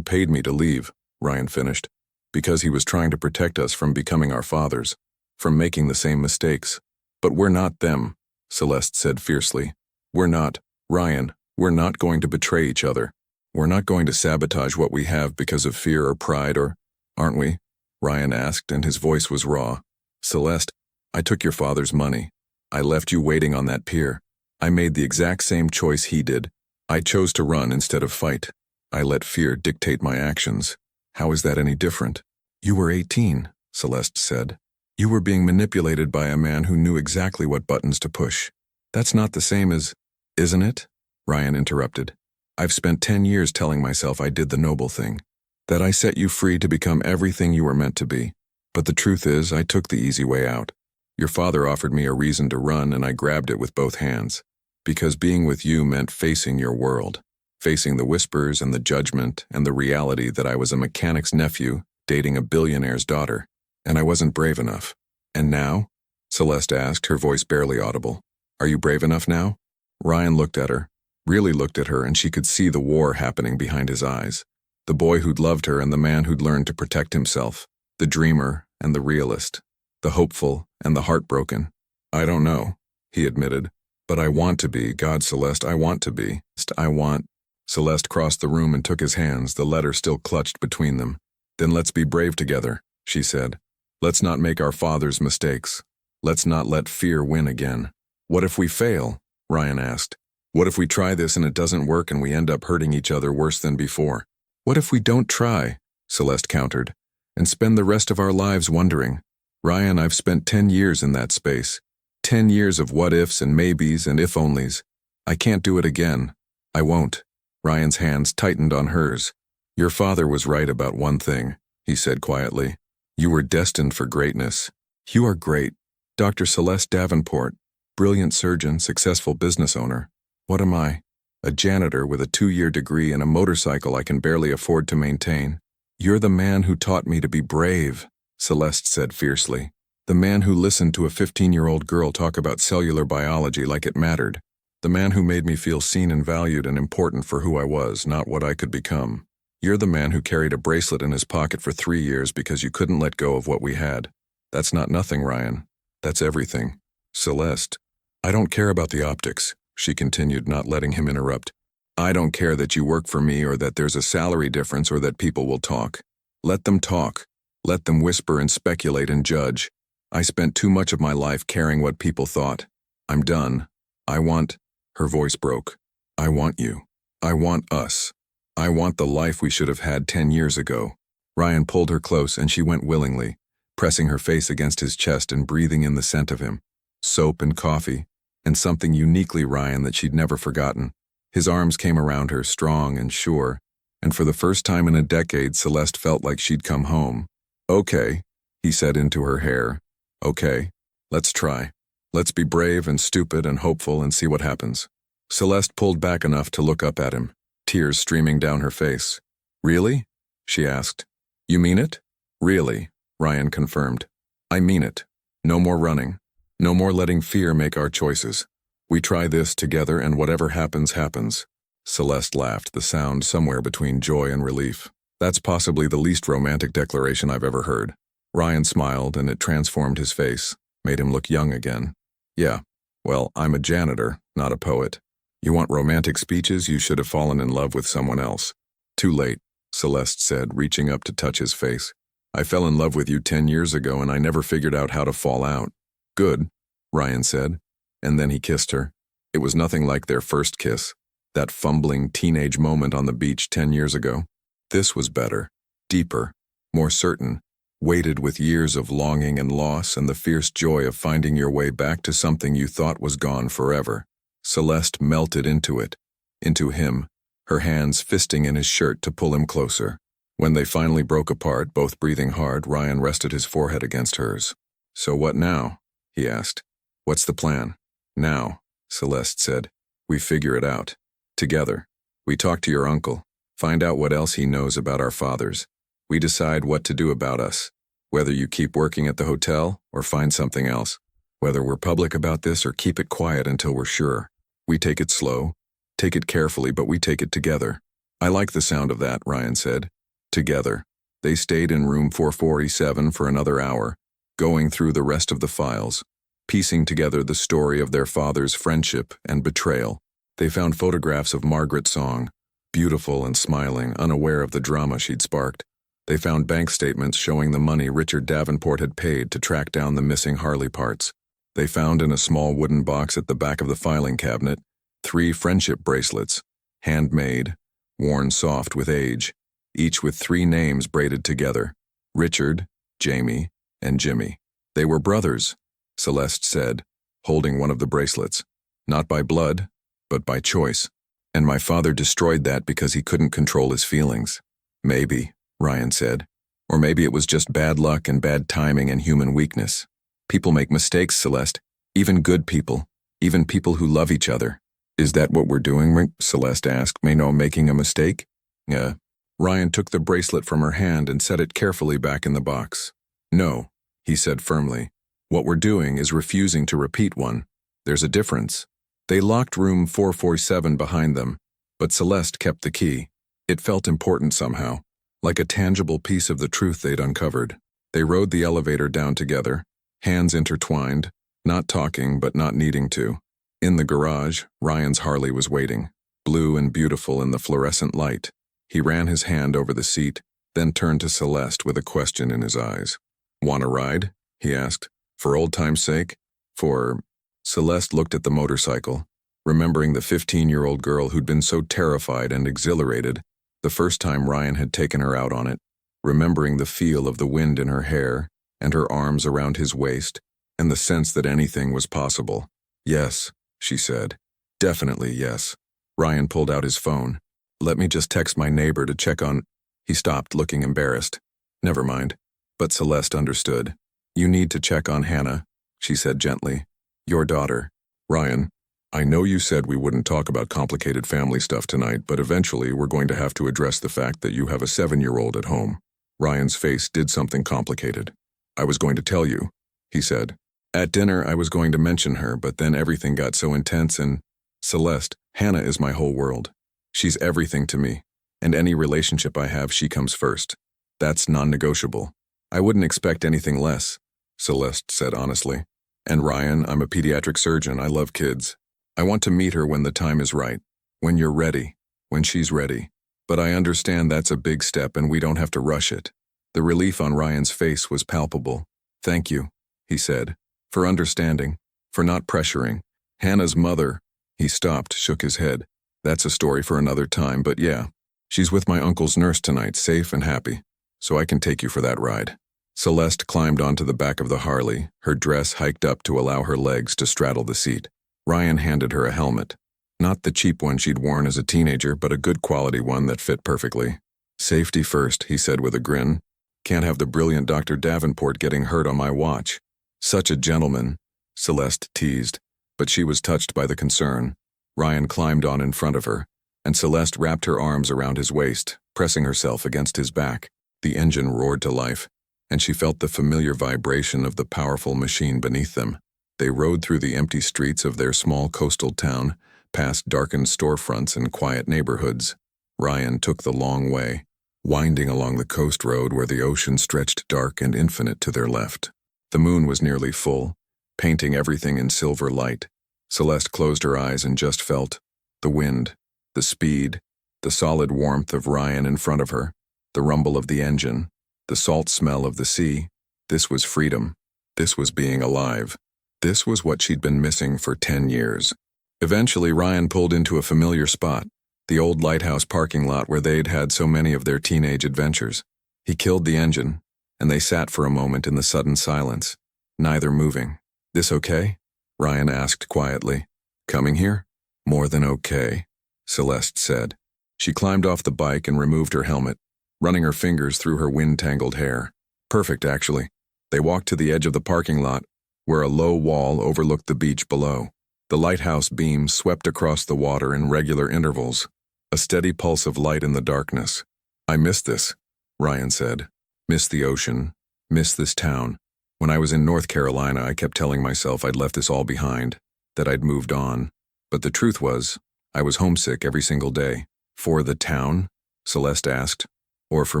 paid me to leave, Ryan finished, because he was trying to protect us from becoming our fathers, from making the same mistakes. But we're not them, Celeste said fiercely. We're not, Ryan, we're not going to betray each other. We're not going to sabotage what we have because of fear or pride or, aren't we? Ryan asked, and his voice was raw. Celeste, I took your father's money. I left you waiting on that pier. I made the exact same choice he did. I chose to run instead of fight. I let fear dictate my actions. How is that any different? You were 18, Celeste said. You were being manipulated by a man who knew exactly what buttons to push. That's not the same as, isn't it? Ryan interrupted. I've spent 10 years telling myself I did the noble thing, that I set you free to become everything you were meant to be. But the truth is, I took the easy way out. Your father offered me a reason to run, and I grabbed it with both hands. Because being with you meant facing your world, facing the whispers and the judgment and the reality that I was a mechanic's nephew dating a billionaire's daughter. And I wasn't brave enough. And now? Celeste asked, her voice barely audible. Are you brave enough now? Ryan looked at her, really looked at her, and she could see the war happening behind his eyes. The boy who'd loved her and the man who'd learned to protect himself. The dreamer and the realist. The hopeful and the heartbroken. I don't know, he admitted. But I want to be, God, Celeste, I want to be. I want. Celeste crossed the room and took his hands, the letter still clutched between them. Then let's be brave together, she said. Let's not make our father's mistakes. Let's not let fear win again. What if we fail? Ryan asked. What if we try this and it doesn't work and we end up hurting each other worse than before? What if we don't try? Celeste countered, and spend the rest of our lives wondering? Ryan, I've spent 10 years in that space. 10 years of what-ifs and maybes and if-onlys. I can't do it again. I won't. Ryan's hands tightened on hers. Your father was right about one thing, he said quietly. You were destined for greatness. You are great. Dr. Celeste Davenport, brilliant surgeon, successful business owner. What am I? A janitor with a 2-year degree and a motorcycle I can barely afford to maintain. You're the man who taught me to be brave, Celeste said fiercely. The man who listened to a 15-year-old girl talk about cellular biology like it mattered. The man who made me feel seen and valued and important for who I was, not what I could become. You're the man who carried a bracelet in his pocket for 3 years because you couldn't let go of what we had. That's not nothing, Ryan. That's everything. Celeste, I don't care about the optics, she continued, not letting him interrupt. I don't care that you work for me or that there's a salary difference or that people will talk. Let them talk. Let them whisper and speculate and judge. I spent too much of my life caring what people thought. I'm done. I want, her voice broke. I want you. I want us. I want the life we should have had 10 years ago. Ryan pulled her close and she went willingly, pressing her face against his chest and breathing in the scent of him. Soap and coffee, and something uniquely Ryan that she'd never forgotten. His arms came around her, strong and sure, and for the first time in a decade, Celeste felt like she'd come home. "Okay," he said into her hair. "Okay, let's try. Let's be brave and stupid and hopeful and see what happens." Celeste pulled back enough to look up at him, tears streaming down her face. "Really?" she asked. "You mean it?" "Really," Ryan confirmed. "I mean it. No more running. No more letting fear make our choices. We try this together and whatever happens, happens." Celeste laughed, the sound somewhere between joy and relief. "That's possibly the least romantic declaration I've ever heard." Ryan smiled, and it transformed his face, made him look young again. "Yeah, well, I'm a janitor, not a poet. You want romantic speeches? You should have fallen in love with someone else." "Too late," Celeste said, reaching up to touch his face. "I fell in love with you 10 years ago and I never figured out how to fall out." "Good," Ryan said, and then he kissed her. It was nothing like their first kiss, that fumbling teenage moment on the beach 10 years ago. This was better, deeper, more certain, weighted with years of longing and loss and the fierce joy of finding your way back to something you thought was gone forever. Celeste melted into it, into him, her hands fisting in his shirt to pull him closer. When they finally broke apart, both breathing hard, Ryan rested his forehead against hers. "So what now?" he asked. "What's the plan?" "Now," Celeste said, "we figure it out. Together. We talk to your uncle, find out what else he knows about our fathers. We decide what to do about us, whether you keep working at the hotel or find something else, whether we're public about this or keep it quiet until we're sure. We take it slow, take it carefully, but we take it together." "I like the sound of that," Ryan said. Together. They stayed in room 447 for another hour, going through the rest of the files, piecing together the story of their father's friendship and betrayal. They found photographs of Margaret Song, beautiful and smiling, unaware of the drama she'd sparked. They found bank statements showing the money Richard Davenport had paid to track down the missing Harley parts. They found in a small wooden box at the back of the filing cabinet 3 friendship bracelets, handmade, worn soft with age, each with 3 names braided together: Richard, Jamie, and Jimmy. "They were brothers," Celeste said, holding one of the bracelets. "Not by blood, but by choice. And my father destroyed that because he couldn't control his feelings." "Maybe," Ryan said. "Or maybe it was just bad luck and bad timing and human weakness. People make mistakes, Celeste. Even good people. Even people who love each other." "Is that what we're doing?" Celeste asked. "Making a mistake?" "Yeah." Ryan took the bracelet from her hand and set it carefully back in the box. "No," he said firmly. "What we're doing is refusing to repeat one. There's a difference." They locked room 447 behind them, but Celeste kept the key. It felt important somehow, like a tangible piece of the truth they'd uncovered. They rode the elevator down together, hands intertwined, not talking but not needing to. In the garage, Ryan's Harley was waiting, blue and beautiful in the fluorescent light. He ran his hand over the seat, then turned to Celeste with a question in his eyes. "Want a ride?" he asked. "For old time's sake? For—" Celeste looked at the motorcycle, remembering the 15-year-old girl who'd been so terrified and exhilarated the first time Ryan had taken her out on it, remembering the feel of the wind in her hair and her arms around his waist and the sense that anything was possible. "Yes," she said. "Definitely yes." Ryan pulled out his phone. "Let me just text my neighbor to check on—" He stopped, looking embarrassed. "Never mind." But Celeste understood. "You need to check on Hannah," she said gently. "Your daughter." "Ryan, I know you said we wouldn't talk about complicated family stuff tonight, but eventually we're going to have to address the fact that you have a 7-year-old at home." Ryan's face did something complicated. "I was going to tell you," he said. "At dinner I was going to mention her, but then everything got so intense and— Celeste, Hannah is my whole world. She's everything to me, and any relationship I have, she comes first. That's non-negotiable. I wouldn't expect anything less," Celeste said honestly. "And Ryan, I'm a pediatric surgeon. I love kids. I want to meet her when the time is right, when you're ready, when she's ready. But I understand that's a big step and we don't have to rush it." The relief on Ryan's face was palpable. "Thank you," he said, "for understanding, for not pressuring. Hannah's mother—" He stopped, shook his head. "That's a story for another time, but yeah. She's with my uncle's nurse tonight, safe and happy, so I can take you for that ride." Celeste climbed onto the back of the Harley, her dress hiked up to allow her legs to straddle the seat. Ryan handed her a helmet. Not the cheap one she'd worn as a teenager, but a good quality one that fit perfectly. "Safety first," he said with a grin. "Can't have the brilliant Dr. Davenport getting hurt on my watch." "Such a gentleman," Celeste teased, but she was touched by the concern. Ryan climbed on in front of her, and Celeste wrapped her arms around his waist, pressing herself against his back. The engine roared to life, and she felt the familiar vibration of the powerful machine beneath them. They rode through the empty streets of their small coastal town, past darkened storefronts and quiet neighborhoods. Ryan took the long way, winding along the coast road where the ocean stretched dark and infinite to their left. The moon was nearly full, painting everything in silver light. Celeste closed her eyes and just felt the wind, the speed, the solid warmth of Ryan in front of her, the rumble of the engine, the salt smell of the sea. This was freedom. This was being alive. This was what she'd been missing for 10 years. Eventually, Ryan pulled into a familiar spot, the old lighthouse parking lot where they'd had so many of their teenage adventures. He killed the engine, and they sat for a moment in the sudden silence, neither moving. "This okay?" Ryan asked quietly. "Coming here?" "More than okay," Celeste said. She climbed off the bike and removed her helmet, running her fingers through her wind-tangled hair. "Perfect, actually." They walked to the edge of the parking lot, where a low wall overlooked the beach below. The lighthouse beams swept across the water in regular intervals, a steady pulse of light in the darkness. "I miss this," Ryan said. "Miss the ocean. Miss this town. When I was in North Carolina, I kept telling myself I'd left this all behind, that I'd moved on. But the truth was, I was homesick every single day." "For the town?" Celeste asked. "Or for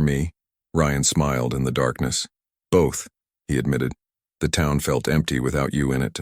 me?" Ryan smiled in the darkness. "Both," he admitted. "The town felt empty without you in it,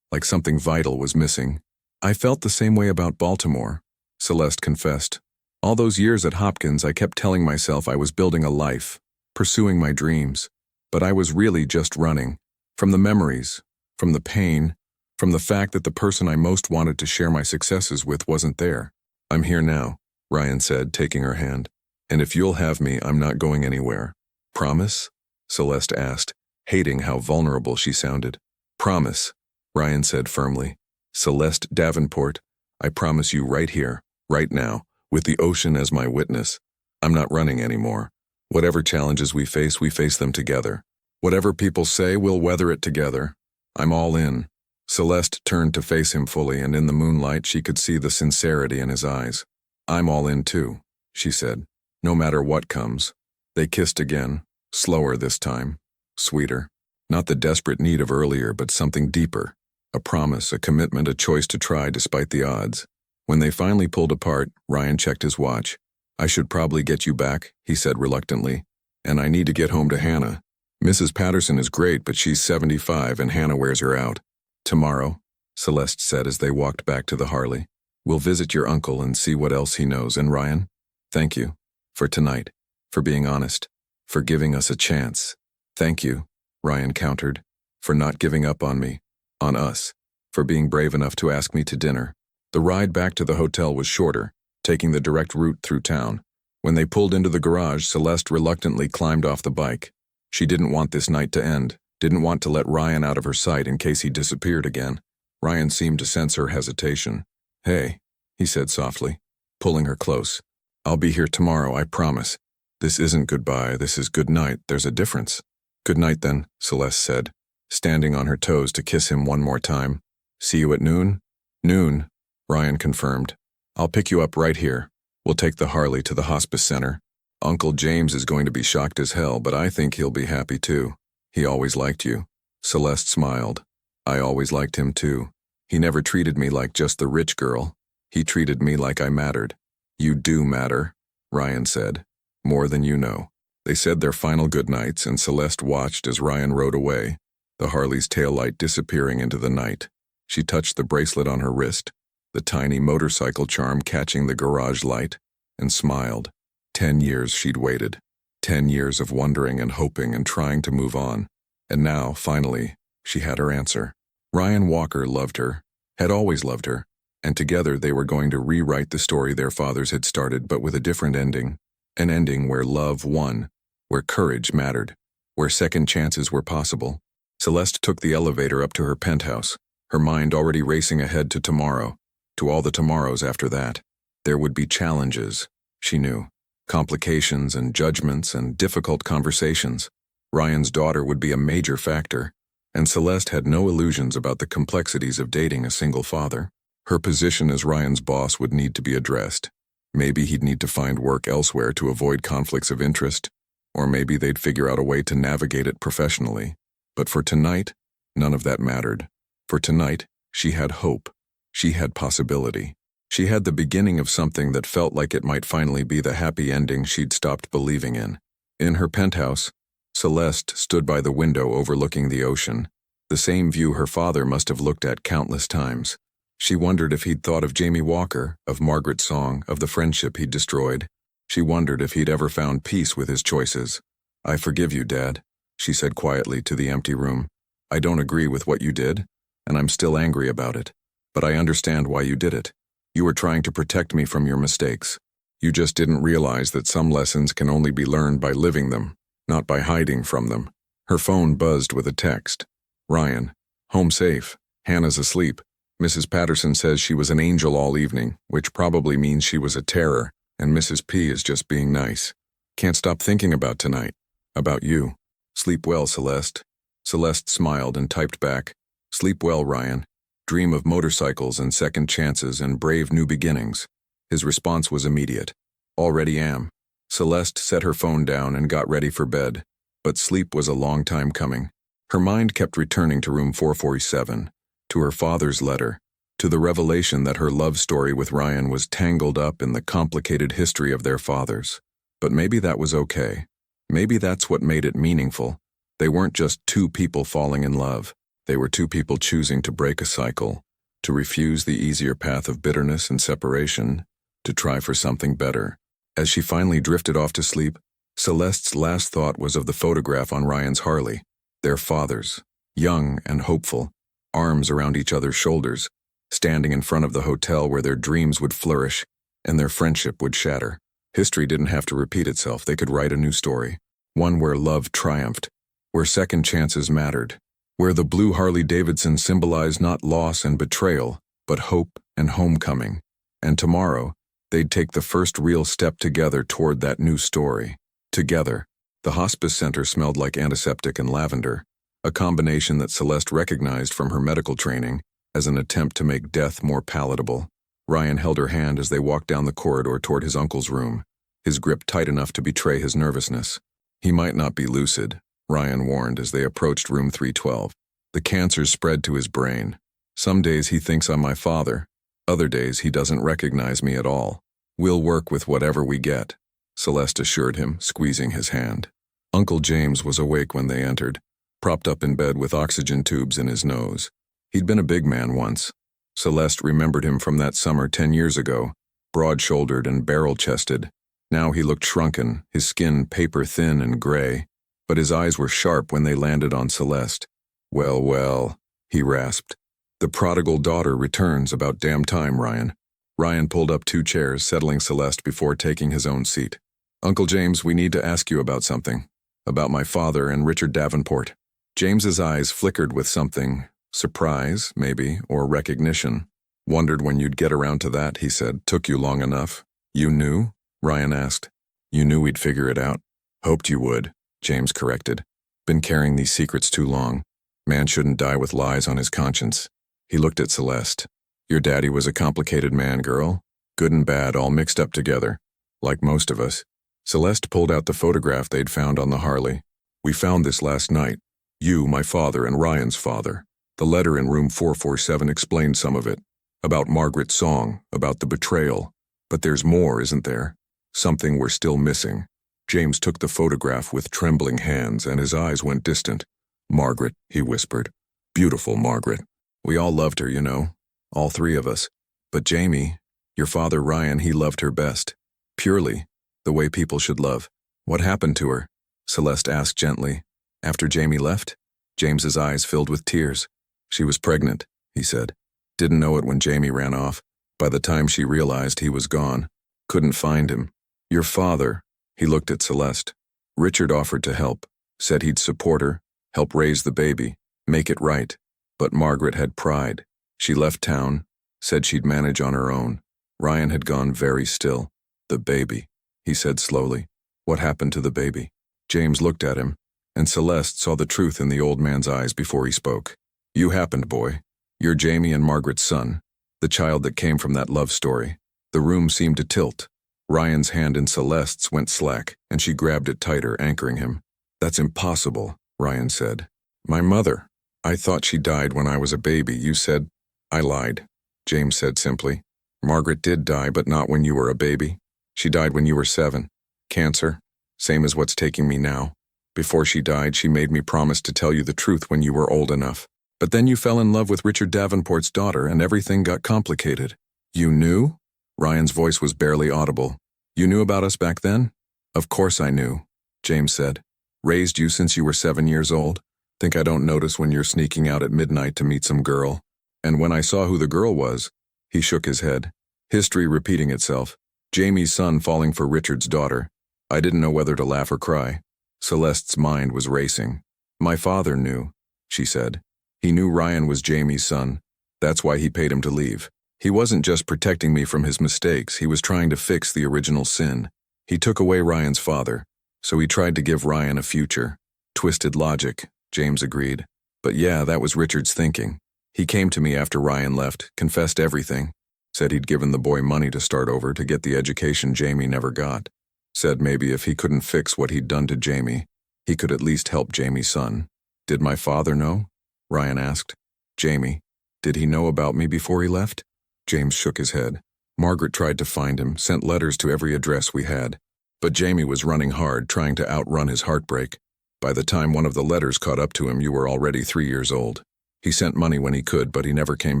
like something vital was missing." "I felt the same way about Baltimore," Celeste confessed. "All those years at Hopkins, I kept telling myself I was building a life, pursuing my dreams. But I was really just running. From the memories, from the pain, from the fact that the person I most wanted to share my successes with wasn't there." "I'm here now," Ryan said, taking her hand. "And if you'll have me, I'm not going anywhere." "Promise?" Celeste asked, hating how vulnerable she sounded. "Promise," Ryan said firmly. "Celeste Davenport, I promise you right here, right now, with the ocean as my witness. I'm not running anymore. Whatever challenges we face them together. Whatever people say, we'll weather it together. I'm all in." Celeste turned to face him fully, and in the moonlight she could see the sincerity in his eyes. "I'm all in too," she said. "No matter what comes." They kissed again, slower this time, sweeter. Not the desperate need of earlier, but something deeper. A promise, a commitment, a choice to try despite the odds. When they finally pulled apart, Ryan checked his watch. "I should probably get you back," he said reluctantly. "And I need to get home to Hannah. Mrs. Patterson is great, but she's 75 and Hannah wears her out." "Tomorrow," Celeste said as they walked back to the Harley. "We'll visit your uncle and see what else he knows. And Ryan, thank you. For tonight. For being honest. For giving us a chance." "Thank you," Ryan countered. "For not giving up on me. On us. For being brave enough to ask me to dinner." The ride back to the hotel was shorter, taking the direct route through town. When they pulled into the garage, Celeste reluctantly climbed off the bike. She didn't want this night to end, didn't want to let Ryan out of her sight in case he disappeared again. Ryan seemed to sense her hesitation. "Hey," he said softly, pulling her close. "I'll be here tomorrow, I promise. This isn't goodbye, this is good night. There's a difference." "Good night then," Celeste said, standing on her toes to kiss him one more time. "See you at noon?" "Noon," Ryan confirmed. "I'll pick you up right here. We'll take the Harley to the hospice center. Uncle James is going to be shocked as hell, but I think he'll be happy too. He always liked you." Celeste smiled. "I always liked him too. He never treated me like just the rich girl. He treated me like I mattered." "You do matter," Ryan said. "More than you know." They said their final goodnights, and Celeste watched as Ryan rode away, the Harley's taillight disappearing into the night. She touched the bracelet on her wrist, the tiny motorcycle charm catching the garage light, and smiled. 10 years she'd waited. 10 years of wondering and hoping and trying to move on. And now, finally, she had her answer. Ryan Walker loved her, had always loved her, and together they were going to rewrite the story their fathers had started, but with a different ending. An ending where love won, where courage mattered, where second chances were possible. Celeste took the elevator up to her penthouse, her mind already racing ahead to tomorrow, to all the tomorrows after that. There would be challenges, she knew, complications and judgments and difficult conversations. Ryan's daughter would be a major factor, and Celeste had no illusions about the complexities of dating a single father. Her position as Ryan's boss would need to be addressed. Maybe he'd need to find work elsewhere to avoid conflicts of interest, or maybe they'd figure out a way to navigate it professionally. But for tonight, none of that mattered. For tonight, she had hope. She had possibility. She had the beginning of something that felt like it might finally be the happy ending she'd stopped believing in. In her penthouse, Celeste stood by the window overlooking the ocean, the same view her father must have looked at countless times. She wondered if he'd thought of Jamie Walker, of Margaret's song, of the friendship he'd destroyed. She wondered if he'd ever found peace with his choices. "I forgive you, Dad," she said quietly to the empty room. "I don't agree with what you did, and I'm still angry about it. But I understand why you did it. You were trying to protect me from your mistakes. You just didn't realize that some lessons can only be learned by living them, not by hiding from them." Her phone buzzed with a text. "Ryan, home safe. Hannah's asleep. Mrs. Patterson says she was an angel all evening, which probably means she was a terror, and Mrs. P is just being nice. Can't stop thinking about tonight. About you. Sleep well, Celeste." Celeste smiled and typed back, "Sleep well, Ryan. Dream of motorcycles and second chances and brave new beginnings." His response was immediate. "Already am." Celeste set her phone down and got ready for bed, but sleep was a long time coming. Her mind kept returning to room 447, to her father's letter, to the revelation that her love story with Ryan was tangled up in the complicated history of their fathers. But maybe that was okay. Maybe that's what made it meaningful. They weren't just two people falling in love. They were two people choosing to break a cycle, to refuse the easier path of bitterness and separation, to try for something better. As she finally drifted off to sleep, Celeste's last thought was of the photograph on Ryan's Harley. Their fathers, young and hopeful, arms around each other's shoulders, standing in front of the hotel where their dreams would flourish and their friendship would shatter. History didn't have to repeat itself. They could write a new story, one where love triumphed, where second chances mattered, where the blue Harley-Davidson symbolized not loss and betrayal, but hope and homecoming. And tomorrow, they'd take the first real step together toward that new story. Together. The hospice center smelled like antiseptic and lavender, a combination that Celeste recognized from her medical training as an attempt to make death more palatable. Ryan held her hand as they walked down the corridor toward his uncle's room, his grip tight enough to betray his nervousness. He might not be lucid, Ryan warned as they approached room 312. The cancers spread to his brain. Some days he thinks I'm my father. Other days he doesn't recognize me at all. We'll work with whatever we get, Celeste assured him, squeezing his hand. Uncle James was awake when they entered, propped up in bed with oxygen tubes in his nose. He'd been a big man once. Celeste remembered him from that summer 10 years ago, broad-shouldered and barrel-chested. Now he looked shrunken, his skin paper-thin and gray, but his eyes were sharp when they landed on Celeste. "Well, well," he rasped. "The prodigal daughter returns about damn time, Ryan." Ryan pulled up 2 chairs, settling Celeste before taking his own seat. "Uncle James, we need to ask you about something. About my father and Richard Davenport." James's eyes flickered with something, surprise, maybe, or recognition. "Wondered when you'd get around to that," he said. "Took you long enough." "You knew?" Ryan asked. "You knew we'd figure it out." "Hoped you would," James corrected. "Been carrying these secrets too long. Man shouldn't die with lies on his conscience." He looked at Celeste. "Your daddy was a complicated man, girl. Good and bad all mixed up together, like most of us." Celeste pulled out the photograph they'd found on the Harley. "We found this last night. You, my father, and Ryan's father. The letter in room 447 explained some of it. About Margaret's song, about the betrayal. But there's more, isn't there? Something we're still missing." James took the photograph with trembling hands, and his eyes went distant. "Margaret," he whispered. "Beautiful Margaret. We all loved her, you know. All 3 of us. But Jamie, your father Ryan, he loved her best. Purely. The way people should love." "What happened to her?" Celeste asked gently. "After Jamie left?" James's eyes filled with tears. "She was pregnant," he said. "Didn't know it when Jamie ran off. By the time she realized he was gone. Couldn't find him. Your father," he looked at Celeste. "Richard offered to help. Said he'd support her, help raise the baby, make it right. But Margaret had pride. She left town, said she'd manage on her own. Ryan had gone very still. The baby, he said slowly. What happened to the baby? James looked at him, and Celeste saw the truth in the old man's eyes before he spoke. You happened, boy. You're Jamie and Margaret's son, the child that came from that love story. The room seemed to tilt. Ryan's hand in Celeste's went slack, and she grabbed it tighter, anchoring him. That's impossible, Ryan said. My mother. I thought she died when I was a baby. You said. I lied, James said simply. Margaret did die, but not when you were a baby. She died when you were 7. Cancer, same as what's taking me now. Before she died, she made me promise to tell you the truth when you were old enough. But then you fell in love with Richard Davenport's daughter and everything got complicated. You knew? Ryan's voice was barely audible. You knew about us back then? Of course I knew, James said. Raised you since you were 7 years old. Think I don't notice when you're sneaking out at midnight to meet some girl. And when I saw who the girl was, he shook his head. History repeating itself. Jamie's son falling for Richard's daughter. I didn't know whether to laugh or cry. Celeste's mind was racing. My father knew, she said. He knew Ryan was Jamie's son. That's why he paid him to leave. He wasn't just protecting me from his mistakes, he was trying to fix the original sin. He took away Ryan's father, so he tried to give Ryan a future. Twisted logic, James agreed. But yeah, that was Richard's thinking. He came to me after Ryan left, confessed everything. Said he'd given the boy money to start over to get the education Jamie never got. Said maybe if he couldn't fix what he'd done to Jamie, he could at least help Jamie's son. Did my father know? Ryan asked. Jamie, did he know about me before he left? James shook his head. Margaret tried to find him, sent letters to every address we had. But Jamie was running hard, trying to outrun his heartbreak. By the time one of the letters caught up to him, you were already 3 years old. He sent money when he could, but he never came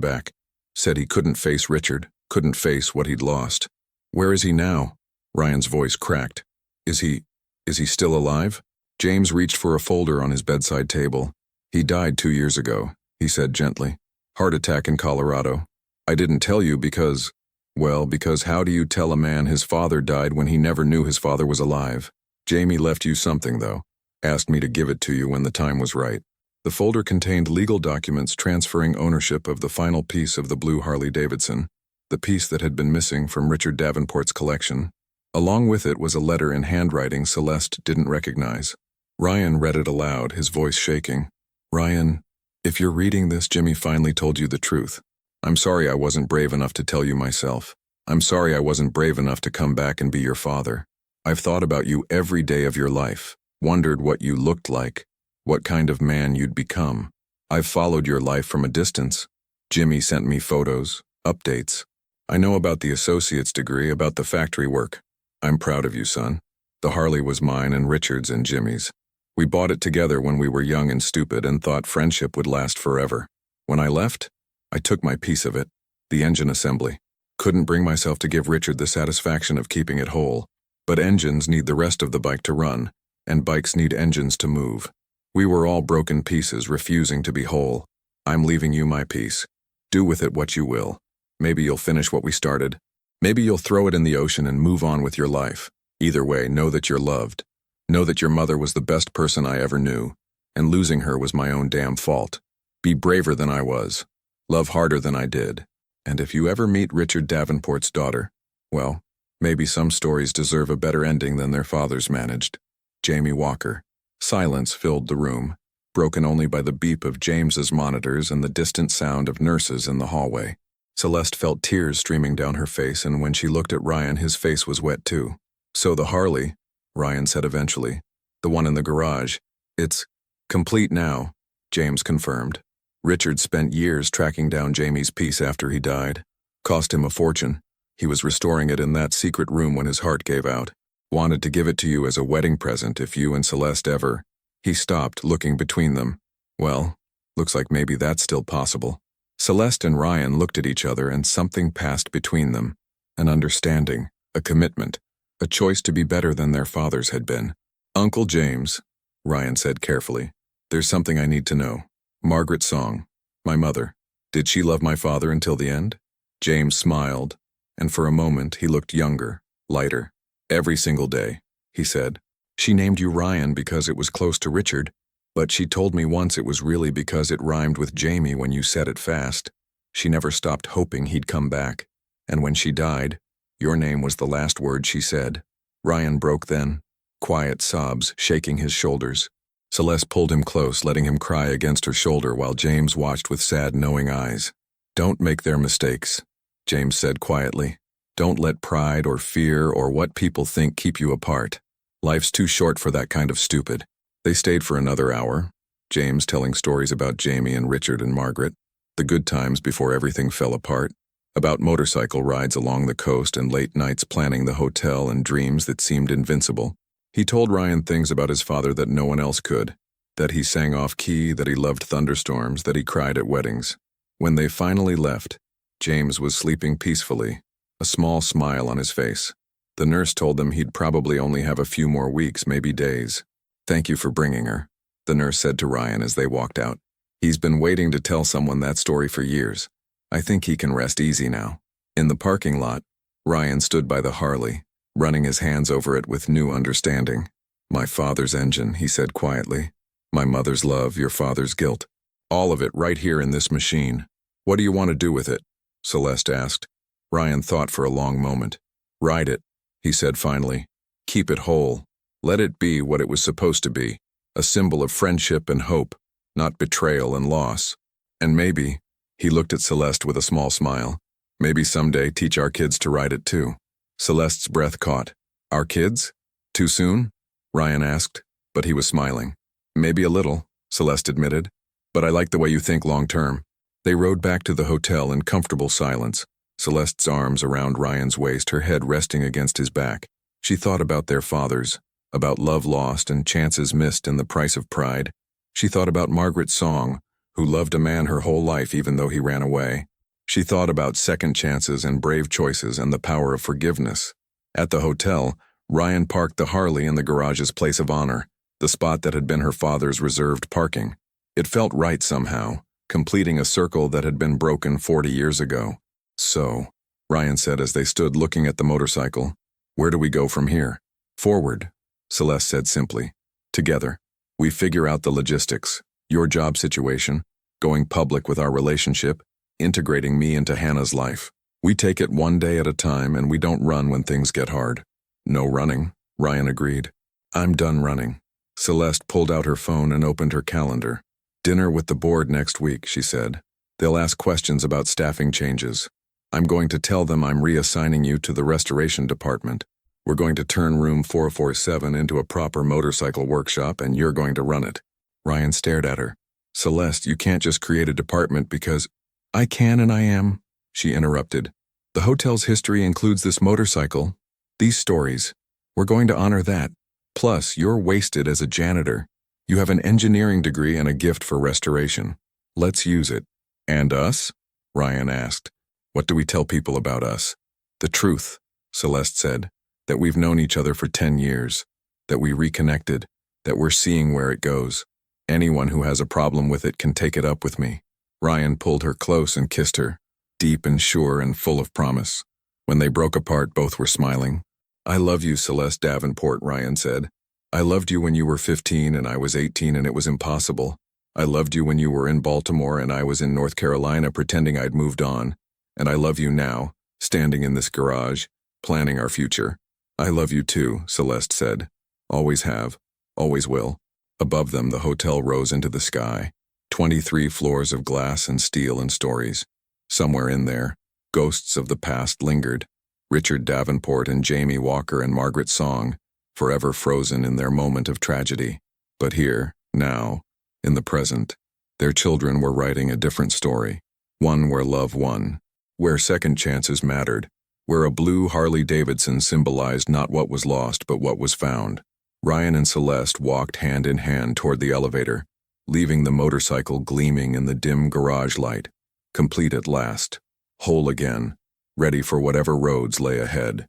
back. Said he couldn't face Richard, couldn't face what he'd lost. Where is he now? Ryan's voice cracked. Is he still alive? James reached for a folder on his bedside table. He died 2 years ago, he said gently. Heart attack in Colorado. I didn't tell you because how do you tell a man his father died when he never knew his father was alive? Jamie left you something, though. Asked me to give it to you when the time was right. The folder contained legal documents transferring ownership of the final piece of the blue Harley-Davidson, the piece that had been missing from Richard Davenport's collection. Along with it was a letter in handwriting Celeste didn't recognize. Ryan read it aloud, his voice shaking. Ryan, if you're reading this, Jimmy finally told you the truth. I'm sorry I wasn't brave enough to tell you myself. I'm sorry I wasn't brave enough to come back and be your father. I've thought about you every day of your life, wondered what you looked like, what kind of man you'd become. I've followed your life from a distance. Jimmy sent me photos, updates. I know about the associate's degree, about the factory work. I'm proud of you, son. The Harley was mine and Richard's and Jimmy's. We bought it together when we were young and stupid and thought friendship would last forever. When I left, I took my piece of it, the engine assembly. Couldn't bring myself to give Richard the satisfaction of keeping it whole. But engines need the rest of the bike to run, and bikes need engines to move. We were all broken pieces, refusing to be whole. I'm leaving you my piece. Do with it what you will. Maybe you'll finish what we started. Maybe you'll throw it in the ocean and move on with your life. Either way, know that you're loved. Know that your mother was the best person I ever knew, and losing her was my own damn fault. Be braver than I was. Love harder than I did. And if you ever meet Richard Davenport's daughter, well, maybe some stories deserve a better ending than their fathers managed. Jamie Walker. Silence filled the room, broken only by the beep of James's monitors and the distant sound of nurses in the hallway. Celeste felt tears streaming down her face, and when she looked at Ryan, his face was wet too. So the Harley, Ryan said eventually. The one in the garage. It's complete now, James confirmed. Richard spent years tracking down Jamie's piece after he died. Cost him a fortune. He was restoring it in that secret room when his heart gave out. Wanted to give it to you as a wedding present if you and Celeste ever. He stopped, looking between them. Well, looks like maybe that's still possible. Celeste and Ryan looked at each other, and something passed between them. An understanding, a commitment, a choice to be better than their fathers had been. Uncle James, Ryan said carefully, there's something I need to know. Margaret's song. My mother. Did she love my father until the end? James smiled, and for a moment he looked younger, lighter. Every single day, he said. She named you Ryan because it was close to Richard, but she told me once it was really because it rhymed with Jamie when you said it fast. She never stopped hoping he'd come back, and when she died, your name was the last word she said. Ryan broke then, quiet sobs shaking his shoulders. Celeste pulled him close, letting him cry against her shoulder while James watched with sad, knowing eyes. Don't make their mistakes, James said quietly. Don't let pride or fear or what people think keep you apart. Life's too short for that kind of stupid. They stayed for another hour, James telling stories about Jamie and Richard and Margaret, the good times before everything fell apart, about motorcycle rides along the coast and late nights planning the hotel and dreams that seemed invincible. He told Ryan things about his father that no one else could, that he sang off-key, that he loved thunderstorms, that he cried at weddings. When they finally left, James was sleeping peacefully, a small smile on his face. The nurse told them he'd probably only have a few more weeks, maybe days. Thank you for bringing her, the nurse said to Ryan as they walked out. He's been waiting to tell someone that story for years. I think he can rest easy now. In the parking lot, Ryan stood by the Harley, running his hands over it with new understanding. My father's engine, he said quietly. My mother's love, your father's guilt. All of it right here in this machine. What do you want to do with it? Celeste asked. Ryan thought for a long moment. Ride it, he said finally. Keep it whole. Let it be what it was supposed to be, a symbol of friendship and hope, not betrayal and loss. And maybe, he looked at Celeste with a small smile, maybe someday teach our kids to ride it too. Celeste's breath caught. Our kids? Too soon? Ryan asked, but he was smiling. Maybe a little, Celeste admitted, but I like the way you think long term. They rode back to the hotel in comfortable silence, Celeste's arms around Ryan's waist, her head resting against his back. She thought about their fathers, about love lost and chances missed in the price of pride. She thought about Margaret's song, who loved a man her whole life even though he ran away. She thought about second chances and brave choices and the power of forgiveness. At the hotel, Ryan parked the Harley in the garage's place of honor, the spot that had been her father's reserved parking. It felt right somehow, completing a circle that had been broken 40 years ago. So, Ryan said as they stood looking at the motorcycle, where do we go from here? Forward, Celeste said simply. Together. We figure out the logistics, your job situation, going public with our relationship, integrating me into Hannah's life. We take it one day at a time and we don't run when things get hard. No running, Ryan agreed. I'm done running. Celeste pulled out her phone and opened her calendar. Dinner with the board next week, she said. They'll ask questions about staffing changes. I'm going to tell them I'm reassigning you to the restoration department. We're going to turn room 447 into a proper motorcycle workshop and you're going to run it. Ryan stared at her. Celeste, you can't just create a department because… I can and I am, she interrupted. The hotel's history includes this motorcycle, these stories. We're going to honor that. Plus, you're wasted as a janitor. You have an engineering degree and a gift for restoration. Let's use it. And us? Ryan asked. What do we tell people about us? The truth, Celeste said. That we've known each other for 10 years. That we reconnected. That we're seeing where it goes. Anyone who has a problem with it can take it up with me. Ryan pulled her close and kissed her, deep and sure and full of promise. When they broke apart, both were smiling. I love you, Celeste Davenport, Ryan said. I loved you when you were 15 and I was 18 and it was impossible. I loved you when you were in Baltimore and I was in North Carolina pretending I'd moved on. And I love you now, standing in this garage, planning our future. I love you too, Celeste said. Always have, always will. Above them, the hotel rose into the sky. 23 floors of glass and steel and stories. Somewhere in there, ghosts of the past lingered. Richard Davenport and Jamie Walker and Margaret Song, forever frozen in their moment of tragedy. But here, now, in the present, their children were writing a different story. One where love won, where second chances mattered, where a blue Harley-Davidson symbolized not what was lost but what was found. Ryan and Celeste walked hand in hand toward the elevator, leaving the motorcycle gleaming in the dim garage light, complete at last, whole again, ready for whatever roads lay ahead.